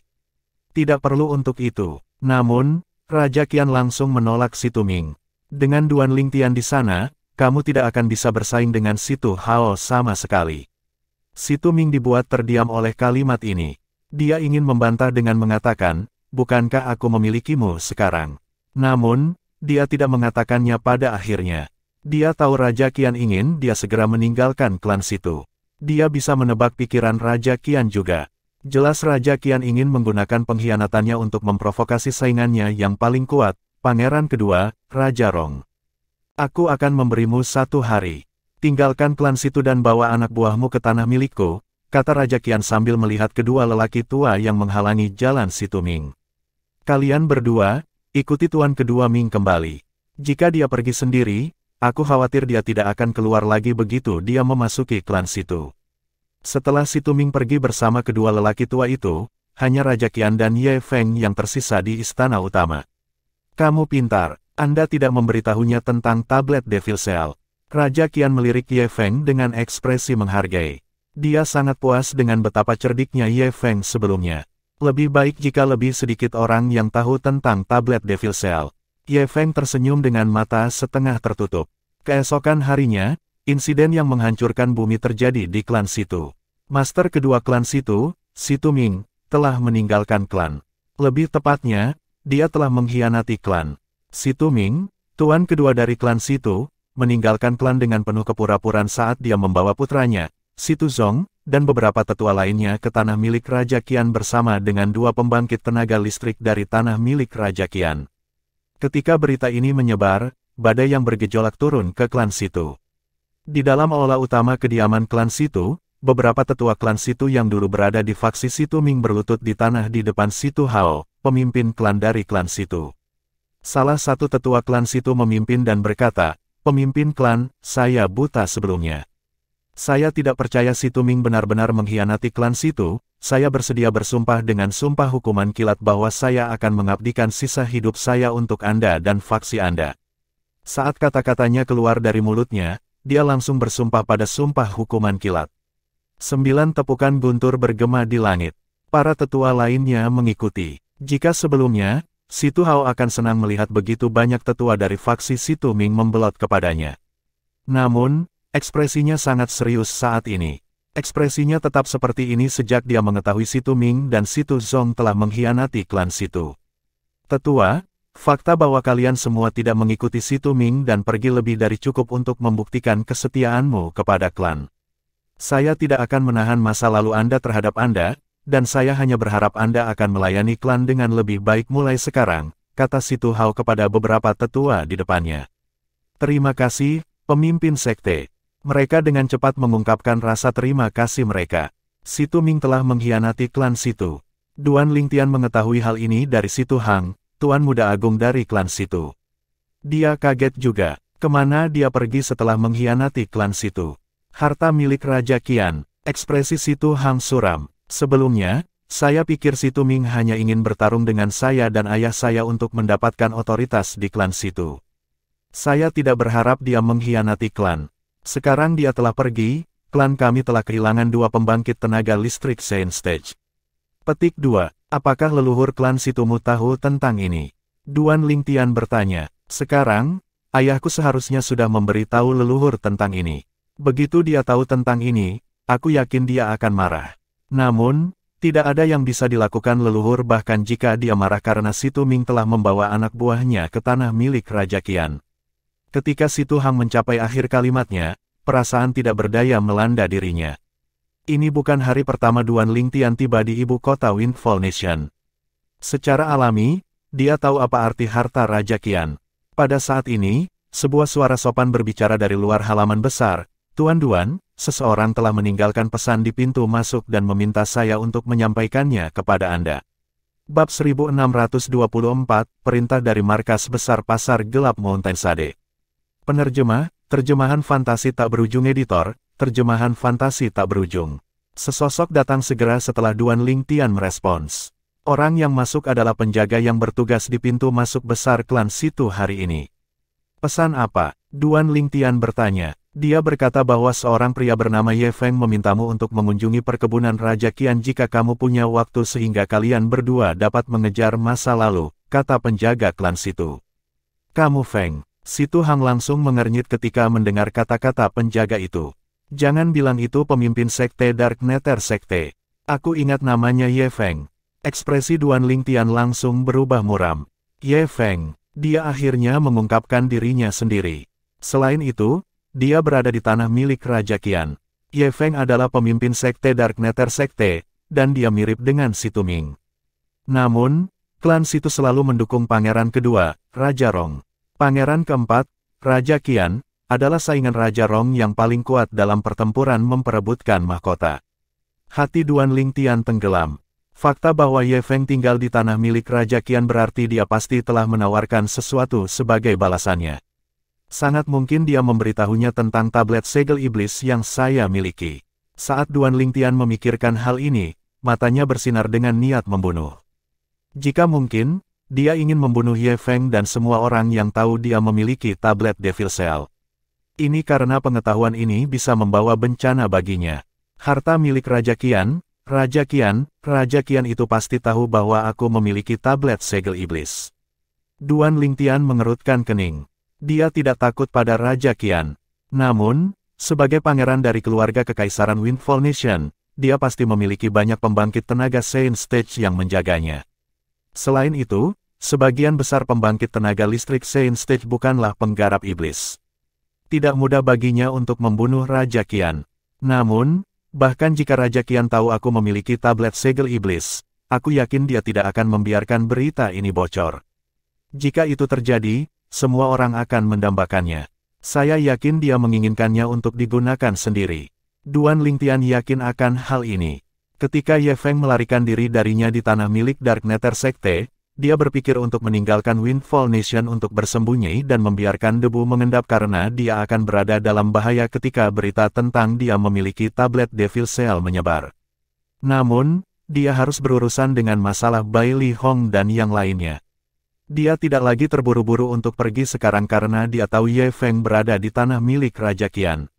Tidak perlu untuk itu. Namun, Raja Qian langsung menolak si Tuming. Dengan Duan Lingtian di sana, kamu tidak akan bisa bersaing dengan Situ Hao sama sekali. Si Tuming dibuat terdiam oleh kalimat ini. Dia ingin membantah dengan mengatakan, bukankah aku memilikimu sekarang? Namun, dia tidak mengatakannya pada akhirnya. Dia tahu Raja Qian ingin dia segera meninggalkan klan Situ. Dia bisa menebak pikiran Raja Qian juga. Jelas Raja Qian ingin menggunakan pengkhianatannya untuk memprovokasi saingannya yang paling kuat, Pangeran Kedua, Raja Rong. Aku akan memberimu 1 hari. Tinggalkan klan Situ dan bawa anak buahmu ke tanah milikku, kata Raja Qian sambil melihat kedua lelaki tua yang menghalangi jalan si Tuming. Kalian berdua, ikuti Tuan Kedua Ming kembali. Jika dia pergi sendiri, aku khawatir dia tidak akan keluar lagi begitu dia memasuki klan Situ. Setelah si Tuming pergi bersama kedua lelaki tua itu, hanya Raja Qian dan Ye Feng yang tersisa di istana utama. Kamu pintar, Anda tidak memberitahunya tentang tablet Devil Cell. Raja Qian melirik Ye Feng dengan ekspresi menghargai. Dia sangat puas dengan betapa cerdiknya Ye Feng sebelumnya. Lebih baik jika lebih sedikit orang yang tahu tentang tablet Devil Cell. Ye Feng tersenyum dengan mata setengah tertutup. Keesokan harinya, insiden yang menghancurkan bumi terjadi di klan Situ. Master kedua klan Situ, si Tuming, telah meninggalkan klan. Lebih tepatnya, dia telah mengkhianati klan. Si Tuming, tuan kedua dari klan Situ, meninggalkan klan dengan penuh kepura-puraan saat dia membawa putranya, Situ Zong, dan beberapa tetua lainnya ke tanah milik Raja Qian bersama dengan 2 pembangkit tenaga listrik dari tanah milik Raja Qian. Ketika berita ini menyebar, badai yang bergejolak turun ke klan Situ. Di dalam aula utama kediaman klan Situ, beberapa tetua klan Situ yang dulu berada di faksi Situ Ming berlutut di tanah di depan Situ Hao, pemimpin klan dari klan Situ. Salah satu tetua klan Situ memimpin dan berkata, "Pemimpin klan, saya buta sebelumnya. Saya tidak percaya Situ Ming benar-benar mengkhianati klan Situ, saya bersedia bersumpah dengan sumpah hukuman kilat bahwa saya akan mengabdikan sisa hidup saya untuk Anda dan faksi Anda." Saat kata-katanya keluar dari mulutnya, dia langsung bersumpah pada sumpah hukuman kilat. 9 tepukan guntur bergema di langit. Para tetua lainnya mengikuti. Jika sebelumnya, Situ Hao akan senang melihat begitu banyak tetua dari faksi Situ Ming membelot kepadanya. Namun, ekspresinya sangat serius saat ini. Ekspresinya tetap seperti ini sejak dia mengetahui Situ Ming dan Situ Zong telah mengkhianati klan Situ. "Tetua, fakta bahwa kalian semua tidak mengikuti Situ Ming dan pergi lebih dari cukup untuk membuktikan kesetiaanmu kepada klan. Saya tidak akan menahan masa lalu Anda terhadap Anda, dan saya hanya berharap Anda akan melayani klan dengan lebih baik mulai sekarang," kata Situ Hao kepada beberapa tetua di depannya. "Terima kasih, pemimpin sekte." Mereka dengan cepat mengungkapkan rasa terima kasih mereka. Situ Ming telah mengkhianati klan Situ. Duan Lingtian mengetahui hal ini dari Situ Hang, Tuan Muda Agung dari klan Situ. Dia kaget juga, kemana dia pergi setelah mengkhianati klan Situ. "Harta milik Raja Qian," ekspresi Situ Hang suram. "Sebelumnya, saya pikir Situ Ming hanya ingin bertarung dengan saya dan ayah saya untuk mendapatkan otoritas di klan Situ. Saya tidak berharap dia mengkhianati klan. Sekarang dia telah pergi, klan kami telah kehilangan 2 pembangkit tenaga listrik Saint Stage." Petik 2. Apakah leluhur klan Situmu tahu tentang ini? Duan Lingtian bertanya. "Sekarang, ayahku seharusnya sudah memberitahu leluhur tentang ini. Begitu dia tahu tentang ini, aku yakin dia akan marah. Namun, tidak ada yang bisa dilakukan leluhur bahkan jika dia marah karena Situ Ming telah membawa anak buahnya ke tanah milik Raja Qian." Ketika Situ Hang mencapai akhir kalimatnya, perasaan tidak berdaya melanda dirinya. Ini bukan hari pertama Duan Lingtian tiba di ibu kota Windfall Nation. Secara alami, dia tahu apa arti harta Raja Qian. Pada saat ini, sebuah suara sopan berbicara dari luar halaman besar, "Tuan Duan, seseorang telah meninggalkan pesan di pintu masuk dan meminta saya untuk menyampaikannya kepada Anda." Bab 1624, Perintah dari Markas Besar Pasar Gelap Mountain Sade. Penerjemah, terjemahan fantasi tak berujung editor, terjemahan fantasi tak berujung. Sesosok datang segera setelah Duan Lingtian merespons. Orang yang masuk adalah penjaga yang bertugas di pintu masuk besar klan Situ hari ini. "Pesan apa?" Duan Lingtian bertanya. Dia berkata bahwa seorang pria bernama Ye Feng memintamu untuk mengunjungi perkebunan Raja Qian jika kamu punya waktu sehingga kalian berdua dapat mengejar masa lalu, kata penjaga klan Situ. "Kamu Feng?" Situ Hang langsung mengernyit ketika mendengar kata-kata penjaga itu. "Jangan bilang itu pemimpin sekte Dark Nether Sekte. Aku ingat namanya Ye Feng." Ekspresi Duan Lingtian langsung berubah muram. "Ye Feng." Dia akhirnya mengungkapkan dirinya sendiri. Selain itu, dia berada di tanah milik Raja Qian. Ye Feng adalah pemimpin sekte Dark Nether Sekte, dan dia mirip dengan Situ Ming. Namun, klan Situ selalu mendukung pangeran kedua, Raja Rong. Pangeran keempat, Raja Qian, adalah saingan Raja Rong yang paling kuat dalam pertempuran memperebutkan mahkota. Hati Duan Lingtian tenggelam. Fakta bahwa Ye Feng tinggal di tanah milik Raja Qian berarti dia pasti telah menawarkan sesuatu sebagai balasannya. Sangat mungkin dia memberitahunya tentang tablet segel iblis yang saya miliki. Saat Duan Lingtian memikirkan hal ini, matanya bersinar dengan niat membunuh. Jika mungkin, dia ingin membunuh Ye Feng dan semua orang yang tahu dia memiliki tablet Devil Cell. Ini karena pengetahuan ini bisa membawa bencana baginya. Harta milik Raja Qian, Raja Qian itu pasti tahu bahwa aku memiliki tablet segel iblis. Duan Lingtian mengerutkan kening. Dia tidak takut pada Raja Qian. Namun, sebagai pangeran dari keluarga kekaisaran Windfall Nation, dia pasti memiliki banyak pembangkit tenaga Saint Stage yang menjaganya. Selain itu, sebagian besar pembangkit tenaga listrik Saint Stage bukanlah penggarap iblis. Tidak mudah baginya untuk membunuh Raja Qian. Namun, Bahkan jika Raja Qian tahu aku memiliki tablet segel iblis, aku yakin dia tidak akan membiarkan berita ini bocor. Jika itu terjadi, semua orang akan mendambakannya. Saya yakin dia menginginkannya untuk digunakan sendiri. Duan Lingtian yakin akan hal ini. Ketika Ye Feng melarikan diri darinya di tanah milik Dark Nether Sekte, dia berpikir untuk meninggalkan Windfall Nation untuk bersembunyi dan membiarkan debu mengendap karena dia akan berada dalam bahaya ketika berita tentang dia memiliki tablet Devil Cell menyebar. Namun, dia harus berurusan dengan masalah Bai Li Hong dan yang lainnya. Dia tidak lagi terburu-buru untuk pergi sekarang karena dia tahu Ye Feng berada di tanah milik Raja Qian.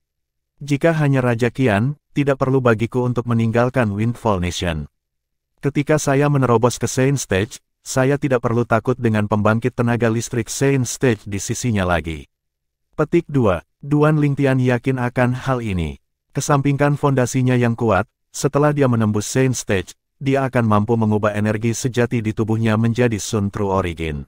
Jika hanya Raja Qian, tidak perlu bagiku untuk meninggalkan Windfall Nation. Ketika saya menerobos ke Saint Stage, saya tidak perlu takut dengan pembangkit tenaga listrik Saint Stage di sisinya lagi. Petik 2. Duan Lingtian yakin akan hal ini. Kesampingkan fondasinya yang kuat, setelah dia menembus Saint Stage, dia akan mampu mengubah energi sejati di tubuhnya menjadi Sun True Origin.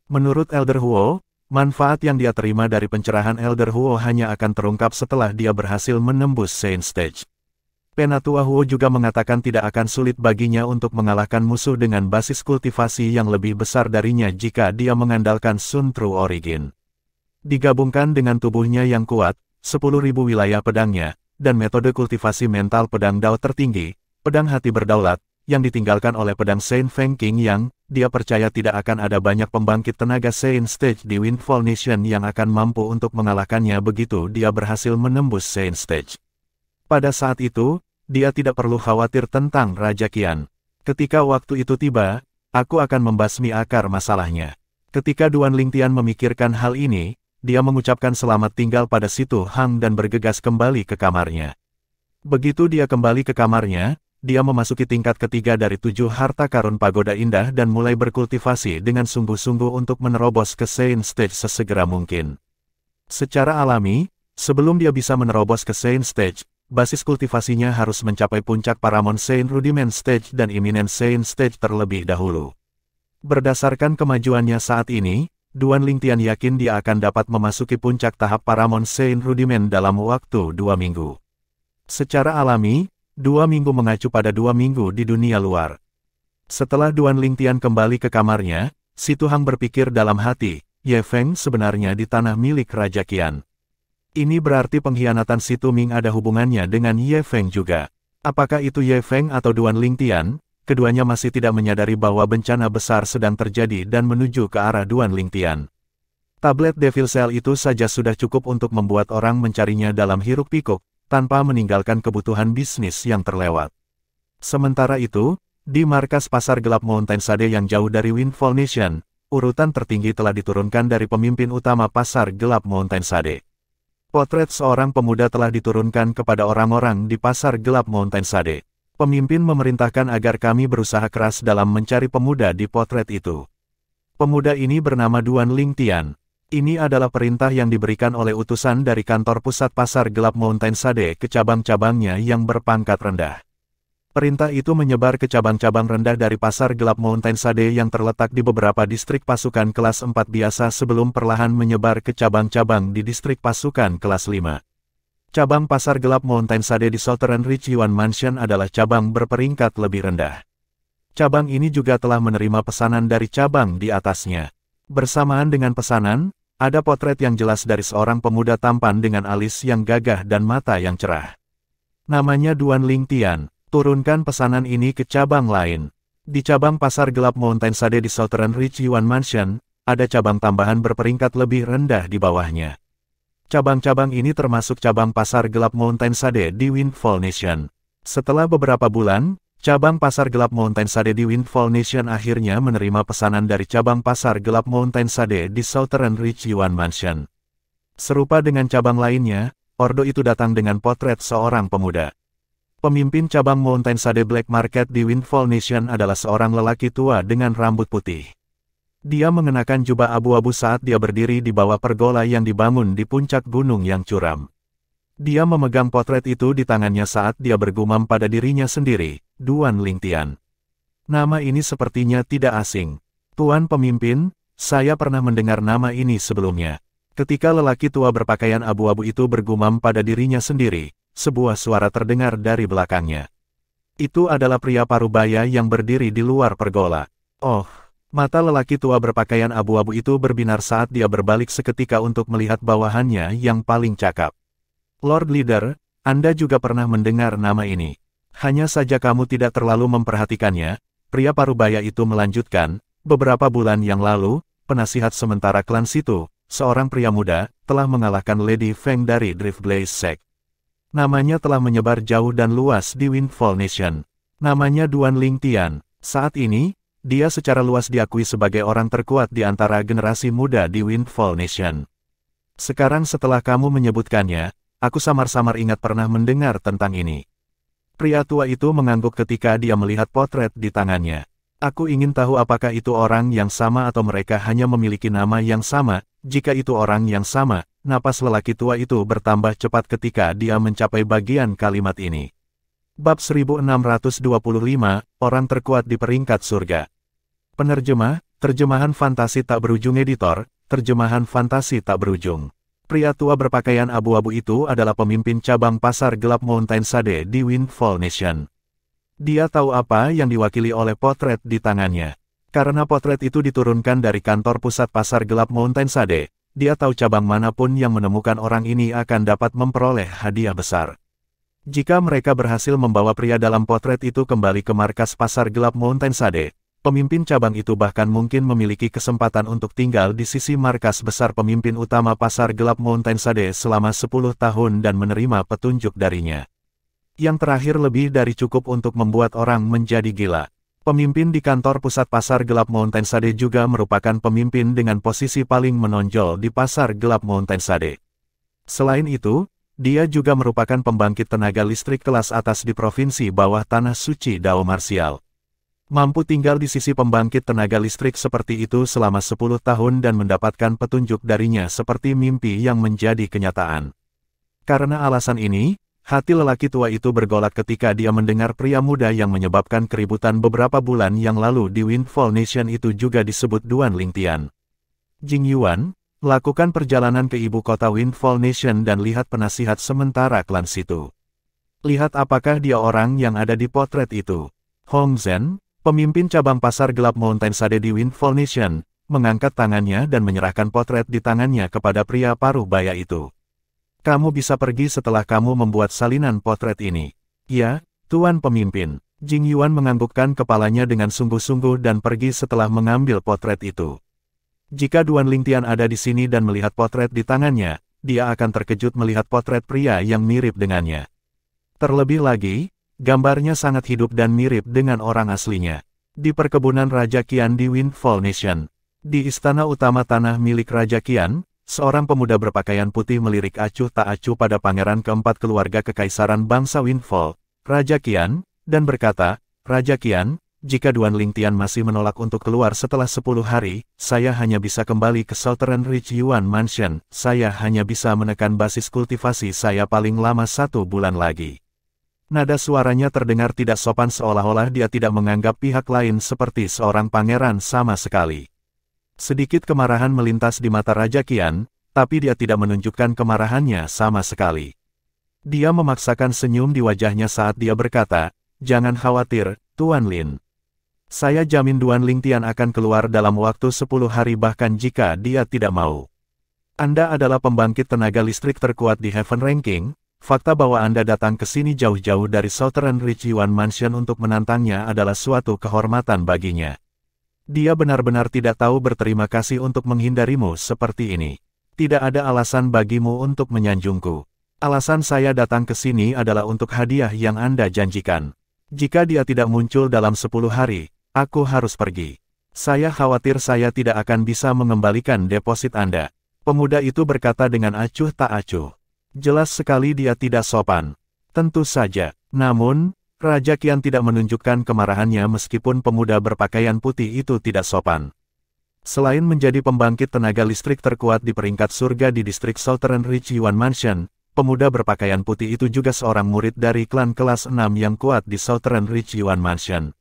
Menurut Elder Huo, manfaat yang dia terima dari pencerahan Elder Huo hanya akan terungkap setelah dia berhasil menembus Saint Stage. Penatua Huo juga mengatakan tidak akan sulit baginya untuk mengalahkan musuh dengan basis kultivasi yang lebih besar darinya jika dia mengandalkan Sun True Origin. Digabungkan dengan tubuhnya yang kuat, 10.000 wilayah pedangnya, dan metode kultivasi mental pedang Dao tertinggi, pedang hati berdaulat, yang ditinggalkan oleh pedang Saint Feng King yang, dia percaya tidak akan ada banyak pembangkit tenaga Saint Stage di Windfall Nation yang akan mampu untuk mengalahkannya begitu dia berhasil menembus Saint Stage. Pada saat itu, dia tidak perlu khawatir tentang Raja Qian. Ketika waktu itu tiba, aku akan membasmi akar masalahnya. Ketika Duan Lingtian memikirkan hal ini, dia mengucapkan selamat tinggal pada Situ Hang dan bergegas kembali ke kamarnya. Begitu dia kembali ke kamarnya, dia memasuki tingkat ketiga dari 7 harta karun pagoda indah dan mulai berkultivasi dengan sungguh-sungguh untuk menerobos ke Saint Stage sesegera mungkin. Secara alami, sebelum dia bisa menerobos ke Saint Stage, basis kultivasinya harus mencapai puncak Paramount Saint Rudiment Stage dan Imminent Saint Stage terlebih dahulu. Berdasarkan kemajuannya saat ini, Duan Lingtian yakin dia akan dapat memasuki puncak tahap Paramount Saint Rudiment dalam waktu 2 minggu. Secara alami, 2 minggu mengacu pada 2 minggu di dunia luar. Setelah Duan Lingtian kembali ke kamarnya, Situ Hang berpikir dalam hati, Ye Feng sebenarnya di tanah milik Raja Qian. Ini berarti pengkhianatan Si Tuming ada hubungannya dengan Ye Feng juga. Apakah itu Ye Feng atau Duan Lingtian? Keduanya masih tidak menyadari bahwa bencana besar sedang terjadi dan menuju ke arah Duan Lingtian. Tablet Devil Cell itu saja sudah cukup untuk membuat orang mencarinya dalam hiruk pikuk, tanpa meninggalkan kebutuhan bisnis yang terlewat. Sementara itu, di markas pasar gelap Mountain Sade yang jauh dari Windfall Nation, urutan tertinggi telah diturunkan dari pemimpin utama pasar gelap Mountain Sade. Potret seorang pemuda telah diturunkan kepada orang-orang di pasar gelap Mountain Sade. Pemimpin memerintahkan agar kami berusaha keras dalam mencari pemuda di potret itu. Pemuda ini bernama Duan Lingtian. Ini adalah perintah yang diberikan oleh utusan dari kantor pusat pasar gelap Mountain Sade ke cabang-cabangnya yang berpangkat rendah. Perintah itu menyebar ke cabang-cabang rendah dari pasar gelap Mountain Sade yang terletak di beberapa distrik pasukan kelas 4 biasa sebelum perlahan menyebar ke cabang-cabang di distrik pasukan kelas 5. Cabang pasar gelap Mountain Sade di Southern Ridge Yuan Mansion adalah cabang berperingkat lebih rendah. Cabang ini juga telah menerima pesanan dari cabang di atasnya. Bersamaan dengan pesanan, ada potret yang jelas dari seorang pemuda tampan dengan alis yang gagah dan mata yang cerah. Namanya Duan Lingtian. Turunkan pesanan ini ke cabang lain. Di cabang pasar gelap Mountain Sade di Southern Ridge Yuan Mansion, ada cabang tambahan berperingkat lebih rendah di bawahnya. Cabang-cabang ini termasuk cabang pasar gelap Mountain Sade di Windfall Nation. Setelah beberapa bulan, cabang pasar gelap Mountain Sade di Windfall Nation akhirnya menerima pesanan dari cabang pasar gelap Mountain Sade di Southern Ridge Yuan Mansion. Serupa dengan cabang lainnya, ordo itu datang dengan potret seorang pemuda. Pemimpin cabang Mountain Sade Black Market di Windfall Nation adalah seorang lelaki tua dengan rambut putih. Dia mengenakan jubah abu-abu saat dia berdiri di bawah pergola yang dibangun di puncak gunung yang curam. Dia memegang potret itu di tangannya saat dia bergumam pada dirinya sendiri, Duan Lingtian. Nama ini sepertinya tidak asing. Tuan pemimpin, saya pernah mendengar nama ini sebelumnya. Ketika lelaki tua berpakaian abu-abu itu bergumam pada dirinya sendiri, sebuah suara terdengar dari belakangnya. Itu adalah pria parubaya yang berdiri di luar pergola. Oh, mata lelaki tua berpakaian abu-abu itu berbinar saat dia berbalik seketika untuk melihat bawahannya yang paling cakap. Lord Leader, Anda juga pernah mendengar nama ini. Hanya saja kamu tidak terlalu memperhatikannya, pria parubaya itu melanjutkan. Beberapa bulan yang lalu, penasihat sementara klan situ, seorang pria muda, telah mengalahkan Lady Feng dari Driftblaze Sect. Namanya telah menyebar jauh dan luas di Windfall Nation. Namanya Duan Lingtian. Saat ini, dia secara luas diakui sebagai orang terkuat di antara generasi muda di Windfall Nation. Sekarang setelah kamu menyebutkannya, aku samar-samar ingat pernah mendengar tentang ini. Pria tua itu mengangguk ketika dia melihat potret di tangannya. Aku ingin tahu apakah itu orang yang sama atau mereka hanya memiliki nama yang sama. Jika itu orang yang sama, napas lelaki tua itu bertambah cepat ketika dia mencapai bagian kalimat ini. Bab 1625, Orang Terkuat di Peringkat Surga. Penerjemah, Terjemahan Fantasi Tak Berujung Editor, Terjemahan Fantasi Tak Berujung. Pria tua berpakaian abu-abu itu adalah pemimpin cabang pasar gelap Mountain Sade di Windfall Nation. Dia tahu apa yang diwakili oleh potret di tangannya. Karena potret itu diturunkan dari kantor pusat pasar gelap Mountain Sade, dia tahu cabang manapun yang menemukan orang ini akan dapat memperoleh hadiah besar. Jika mereka berhasil membawa pria dalam potret itu kembali ke markas pasar gelap Mountain Sade, pemimpin cabang itu bahkan mungkin memiliki kesempatan untuk tinggal di sisi markas besar pemimpin utama pasar gelap Mountain Sade selama 10 tahun dan menerima petunjuk darinya. Yang terakhir lebih dari cukup untuk membuat orang menjadi gila. Pemimpin di kantor pusat pasar gelap Mountain Sade juga merupakan pemimpin dengan posisi paling menonjol di pasar gelap Mountain Sade. Selain itu, dia juga merupakan pembangkit tenaga listrik kelas atas di provinsi bawah tanah suci Dao Martial. Mampu tinggal di sisi pembangkit tenaga listrik seperti itu selama 10 tahun dan mendapatkan petunjuk darinya seperti mimpi yang menjadi kenyataan. Karena alasan ini, hati lelaki tua itu bergolak ketika dia mendengar pria muda yang menyebabkan keributan beberapa bulan yang lalu di Windfall Nation itu juga disebut Duan Lingtian. Jing Yuan, lakukan perjalanan ke ibu kota Windfall Nation dan lihat penasihat sementara klan situ. Lihat apakah dia orang yang ada di potret itu. Hong Zhen, pemimpin cabang pasar gelap Mountain Sade di Windfall Nation, mengangkat tangannya dan menyerahkan potret di tangannya kepada pria parubaya itu. Kamu bisa pergi setelah kamu membuat salinan potret ini. Ya, Tuan Pemimpin. Jing Yuan menganggukkan kepalanya dengan sungguh-sungguh dan pergi setelah mengambil potret itu. Jika Duan Lingtian ada di sini dan melihat potret di tangannya, dia akan terkejut melihat potret pria yang mirip dengannya. Terlebih lagi, gambarnya sangat hidup dan mirip dengan orang aslinya. Di perkebunan Raja Qian di Windfall Nation. Di istana utama tanah milik Raja Qian, seorang pemuda berpakaian putih melirik acuh tak acuh pada pangeran keempat keluarga kekaisaran bangsa Windfall, Raja Qian, dan berkata, Raja Qian, jika Duan Lingtian masih menolak untuk keluar setelah 10 hari, saya hanya bisa kembali ke Southern Ridge Yuan Mansion, saya hanya bisa menekan basis kultivasi saya paling lama 1 bulan lagi. Nada suaranya terdengar tidak sopan seolah-olah dia tidak menganggap pihak lain seperti seorang pangeran sama sekali. Sedikit kemarahan melintas di mata Raja Qian, tapi dia tidak menunjukkan kemarahannya sama sekali. Dia memaksakan senyum di wajahnya saat dia berkata, jangan khawatir, Tuan Lin. Saya jamin Duan Lingtian akan keluar dalam waktu 10 hari bahkan jika dia tidak mau. Anda adalah pembangkit tenaga listrik terkuat di Heaven Ranking. Fakta bahwa Anda datang ke sini jauh-jauh dari Southern Ridge Yuan Mansion untuk menantangnya adalah suatu kehormatan baginya. Dia benar-benar tidak tahu berterima kasih untuk menghindarimu seperti ini. Tidak ada alasan bagimu untuk menyanjungku. Alasan saya datang ke sini adalah untuk hadiah yang Anda janjikan. Jika dia tidak muncul dalam 10 hari, aku harus pergi. Saya khawatir saya tidak akan bisa mengembalikan deposit Anda. Pemuda itu berkata dengan acuh tak acuh. Jelas sekali dia tidak sopan. Tentu saja. Namun, Raja Qian tidak menunjukkan kemarahannya meskipun pemuda berpakaian putih itu tidak sopan. Selain menjadi pembangkit tenaga listrik terkuat di peringkat surga di distrik Southern Ridge Yuan Mansion, pemuda berpakaian putih itu juga seorang murid dari klan kelas 6 yang kuat di Southern Ridge Yuan Mansion.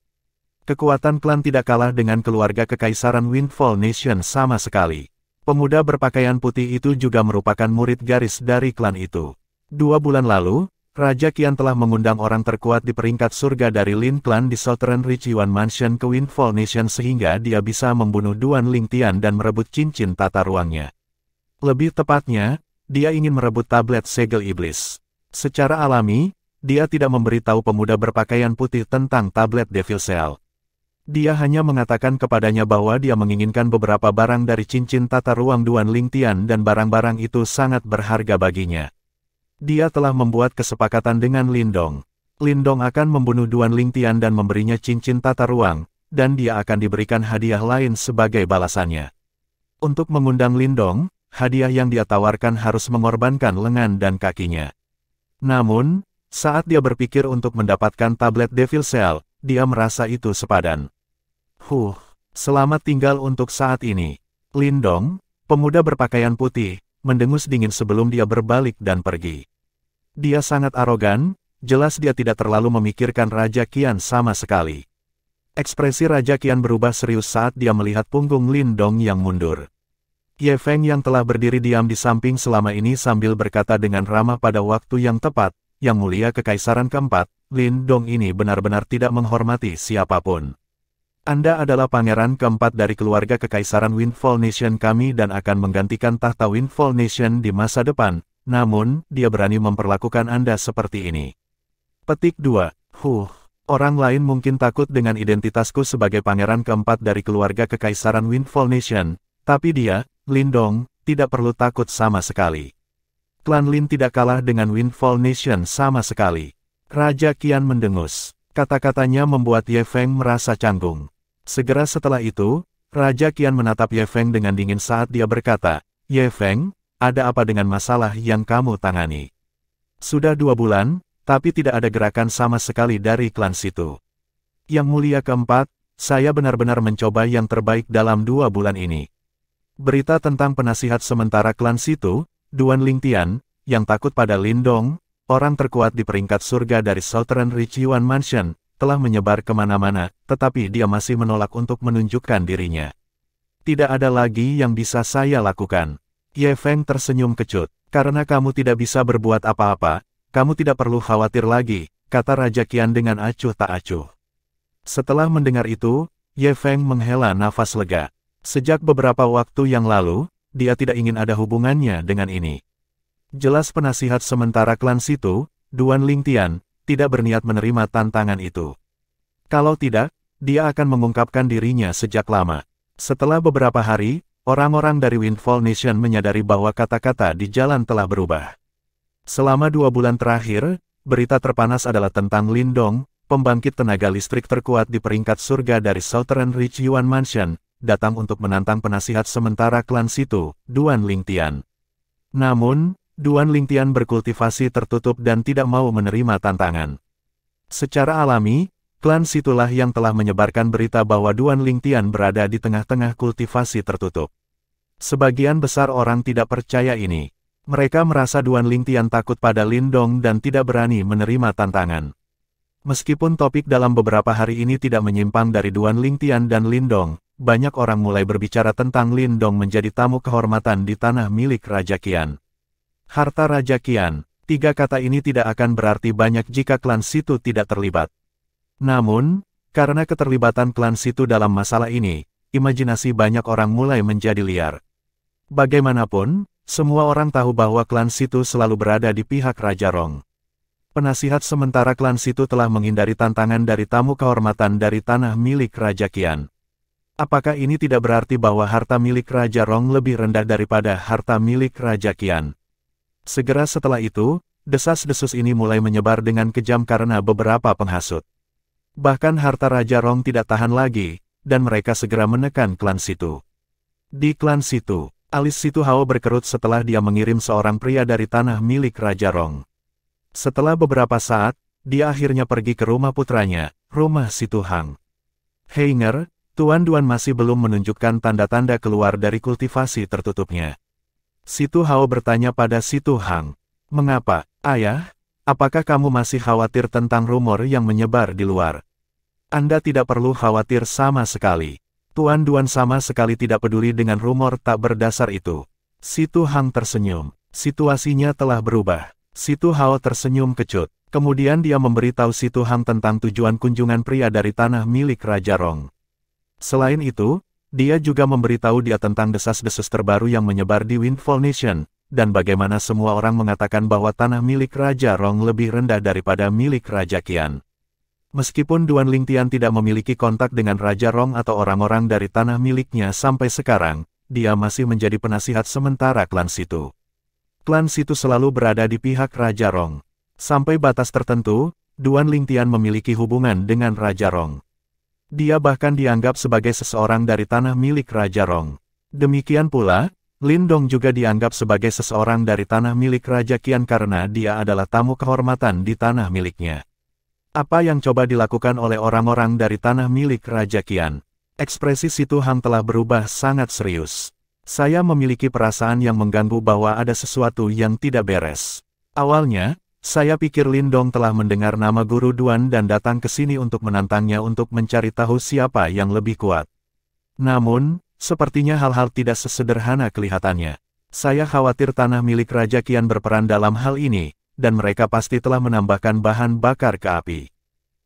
Kekuatan klan tidak kalah dengan keluarga kekaisaran Windfall Nation sama sekali. Pemuda berpakaian putih itu juga merupakan murid garis dari klan itu. 2 bulan lalu, Raja Qian telah mengundang orang terkuat di peringkat surga dari Lin Clan di Southern Ridge Yuan Mansion ke Windfall Nation sehingga dia bisa membunuh Duan Lingtian dan merebut cincin tata ruangnya. Lebih tepatnya, dia ingin merebut tablet segel iblis. Secara alami, dia tidak memberitahu pemuda berpakaian putih tentang tablet Devil Cell. Dia hanya mengatakan kepadanya bahwa dia menginginkan beberapa barang dari cincin tata ruang Duan Lingtian dan barang-barang itu sangat berharga baginya. Dia telah membuat kesepakatan dengan Lindong. Lindong akan membunuh Duan Lingtian dan memberinya cincin tata ruang, dan dia akan diberikan hadiah lain sebagai balasannya. Untuk mengundang Lindong, hadiah yang dia tawarkan harus mengorbankan lengan dan kakinya. Namun, saat dia berpikir untuk mendapatkan tablet Devil Cell, dia merasa itu sepadan. Selamat tinggal untuk saat ini. Lindong, pemuda berpakaian putih, mendengus dingin sebelum dia berbalik dan pergi. Dia sangat arogan, jelas dia tidak terlalu memikirkan Raja Qian sama sekali. Ekspresi Raja Qian berubah serius saat dia melihat punggung Lindong yang mundur. Ye Feng yang telah berdiri diam di samping selama ini sambil berkata dengan ramah pada waktu yang tepat, Yang Mulia Kekaisaran keempat, Lindong ini benar-benar tidak menghormati siapapun. Anda adalah pangeran keempat dari keluarga Kekaisaran Windfall Nation kami dan akan menggantikan tahta Windfall Nation di masa depan, namun, dia berani memperlakukan Anda seperti ini. Petik 2. Orang lain mungkin takut dengan identitasku sebagai pangeran keempat dari keluarga Kekaisaran Windfall Nation, tapi dia, Lindong, tidak perlu takut sama sekali. Klan Lin tidak kalah dengan Windfall Nation sama sekali. Raja Qian mendengus. Kata-katanya membuat Ye Feng merasa canggung. Segera setelah itu, Raja Qian menatap Ye Feng dengan dingin saat dia berkata, Ye Feng, ada apa dengan masalah yang kamu tangani? Sudah 2 bulan, tapi tidak ada gerakan sama sekali dari klan situ. Yang Mulia keempat, saya benar-benar mencoba yang terbaik dalam 2 bulan ini. Berita tentang penasihat sementara klan situ, Duan Lingtian, yang takut pada Lindong, orang terkuat di peringkat surga dari Southern Ridge Yuan Mansion, telah menyebar kemana-mana, tetapi dia masih menolak untuk menunjukkan dirinya. Tidak ada lagi yang bisa saya lakukan. Ye Feng tersenyum kecut. Karena kamu tidak bisa berbuat apa-apa, kamu tidak perlu khawatir lagi, kata Raja Qian dengan acuh tak acuh. Setelah mendengar itu, Ye Feng menghela nafas lega. Sejak beberapa waktu yang lalu, dia tidak ingin ada hubungannya dengan ini. Jelas penasihat sementara klan situ, Duan Lingtian, tidak berniat menerima tantangan itu. Kalau tidak, dia akan mengungkapkan dirinya sejak lama. Setelah beberapa hari, orang-orang dari Windfall Nation menyadari bahwa kata-kata di jalan telah berubah. Selama 2 bulan terakhir, berita terpanas adalah tentang Lindong, pembangkit tenaga listrik terkuat di peringkat surga dari Southern Ridge Yuan Mansion, datang untuk menantang penasihat sementara klan situ, Duan Lingtian. Namun, Duan Lingtian berkultivasi tertutup dan tidak mau menerima tantangan. Secara alami, klan situlah yang telah menyebarkan berita bahwa Duan Lingtian berada di tengah-tengah kultivasi tertutup. Sebagian besar orang tidak percaya ini. Mereka merasa Duan Lingtian takut pada Lindong dan tidak berani menerima tantangan. Meskipun topik dalam beberapa hari ini tidak menyimpang dari Duan Lingtian dan Lindong, banyak orang mulai berbicara tentang Lindong menjadi tamu kehormatan di tanah milik Raja Qian. Harta Raja Qian, 3 kata ini tidak akan berarti banyak jika klan situ tidak terlibat. Namun, karena keterlibatan klan situ dalam masalah ini, imajinasi banyak orang mulai menjadi liar. Bagaimanapun, semua orang tahu bahwa klan situ selalu berada di pihak Raja Rong. Penasihat sementara klan situ telah menghindari tantangan dari tamu kehormatan dari tanah milik Raja Qian. Apakah ini tidak berarti bahwa harta milik Raja Rong lebih rendah daripada harta milik Raja Qian? Segera setelah itu, desas-desus ini mulai menyebar dengan kejam karena beberapa penghasut. Bahkan harta Raja Rong tidak tahan lagi, dan mereka segera menekan klan situ. Di klan situ, alis Situ Hao berkerut setelah dia mengirim seorang pria dari tanah milik Raja Rong. Setelah beberapa saat, dia akhirnya pergi ke rumah putranya, rumah Situ Hang. Heinger, Tuan Duan masih belum menunjukkan tanda-tanda keluar dari kultivasi tertutupnya. Situ Hao bertanya pada Situ Hang, "Mengapa, Ayah? Apakah kamu masih khawatir tentang rumor yang menyebar di luar?" "Anda tidak perlu khawatir sama sekali. Tuan Duan sama sekali tidak peduli dengan rumor tak berdasar itu." Situ Hang tersenyum. Situasinya telah berubah. Situ Hao tersenyum kecut. Kemudian dia memberitahu Situ Hang tentang tujuan kunjungan pria dari tanah milik Raja Rong. Selain itu, dia juga memberitahu dia tentang desas-desus terbaru yang menyebar di Windfall Nation, dan bagaimana semua orang mengatakan bahwa tanah milik Raja Rong lebih rendah daripada milik Raja Qian. Meskipun Duan Lingtian tidak memiliki kontak dengan Raja Rong atau orang-orang dari tanah miliknya sampai sekarang, dia masih menjadi penasihat sementara klan Situ. Klan Situ selalu berada di pihak Raja Rong. Sampai batas tertentu, Duan Lingtian memiliki hubungan dengan Raja Rong. Dia bahkan dianggap sebagai seseorang dari tanah milik Raja Rong. Demikian pula, Lin Dong juga dianggap sebagai seseorang dari tanah milik Raja Qian karena dia adalah tamu kehormatan di tanah miliknya. Apa yang coba dilakukan oleh orang-orang dari tanah milik Raja Qian? Ekspresi Situ Hang telah berubah sangat serius. Saya memiliki perasaan yang mengganggu bahwa ada sesuatu yang tidak beres. Awalnya, saya pikir Lin Dong telah mendengar nama Guru Duan dan datang ke sini untuk menantangnya untuk mencari tahu siapa yang lebih kuat. Namun, sepertinya hal-hal tidak sesederhana kelihatannya. Saya khawatir tanah milik Raja Qian berperan dalam hal ini, dan mereka pasti telah menambahkan bahan bakar ke api.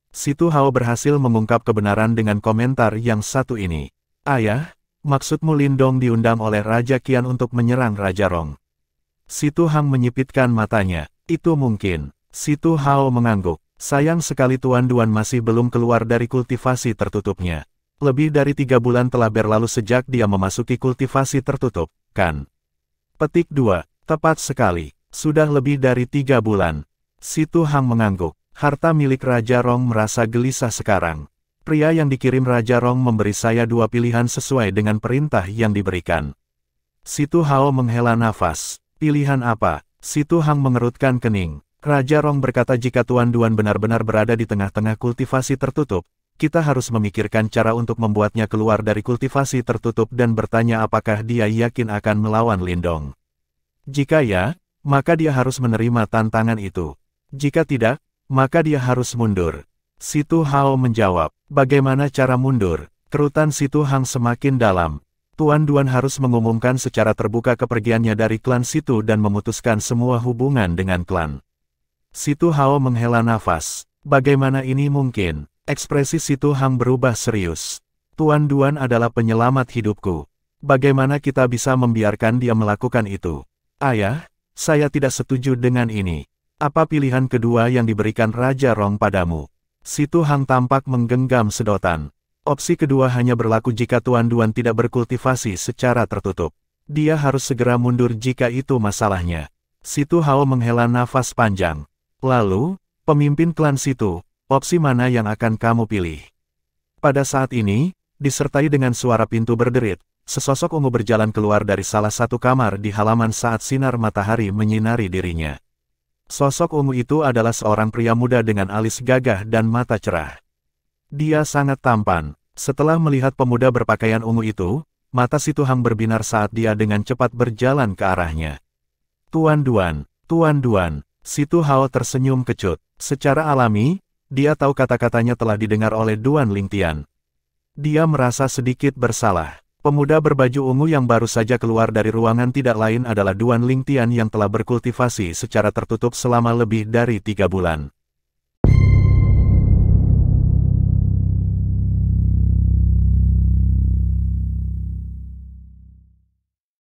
Situ Hao berhasil mengungkap kebenaran dengan komentar yang satu ini. Ayah, maksudmu Lin Dong diundang oleh Raja Qian untuk menyerang Raja Rong? Situ Hang menyipitkan matanya. Itu mungkin. Situ Hao mengangguk. Sayang sekali Tuan Duan masih belum keluar dari kultivasi tertutupnya. Lebih dari 3 bulan telah berlalu sejak dia memasuki kultivasi tertutup, kan? Petik 2. Tepat sekali. Sudah lebih dari 3 bulan. Situ Hang mengangguk. Harta milik Raja Rong merasa gelisah sekarang. Pria yang dikirim Raja Rong memberi saya 2 pilihan sesuai dengan perintah yang diberikan. Situ Hao menghela nafas. Pilihan apa? Situ Hang mengerutkan kening. Raja Rong berkata jika Tuan Duan benar-benar berada di tengah-tengah kultivasi tertutup, kita harus memikirkan cara untuk membuatnya keluar dari kultivasi tertutup dan bertanya apakah dia yakin akan melawan Lin Dong. Jika ya, maka dia harus menerima tantangan itu. Jika tidak, maka dia harus mundur. Situ Hao menjawab. Bagaimana cara mundur? Kerutan Situ Hang semakin dalam. Tuan Duan harus mengumumkan secara terbuka kepergiannya dari klan Situ dan memutuskan semua hubungan dengan klan. Situ Hao menghela nafas. Bagaimana ini mungkin? Ekspresi Situ Hang berubah serius. Tuan Duan adalah penyelamat hidupku. Bagaimana kita bisa membiarkan dia melakukan itu? Ayah, saya tidak setuju dengan ini. Apa pilihan kedua yang diberikan Raja Rong padamu? Situ Hang tampak menggenggam sedotan. Opsi kedua hanya berlaku jika Tuan Duan tidak berkultivasi secara tertutup. Dia harus segera mundur jika itu masalahnya. Situ Hao menghela nafas panjang. Lalu, pemimpin klan Situ, opsi mana yang akan kamu pilih? Pada saat ini, disertai dengan suara pintu berderit, sesosok ungu berjalan keluar dari salah satu kamar di halaman saat sinar matahari menyinari dirinya. Sosok ungu itu adalah seorang pria muda dengan alis gagah dan mata cerah. Dia sangat tampan. Setelah melihat pemuda berpakaian ungu itu, mata Situ Hang berbinar saat dia dengan cepat berjalan ke arahnya. Tuan Duan, Tuan Duan. Situ Hao tersenyum kecut. Secara alami, dia tahu kata-katanya telah didengar oleh Duan Lingtian. Dia merasa sedikit bersalah. Pemuda berbaju ungu yang baru saja keluar dari ruangan tidak lain adalah Duan Lingtian yang telah berkultivasi secara tertutup selama lebih dari 3 bulan.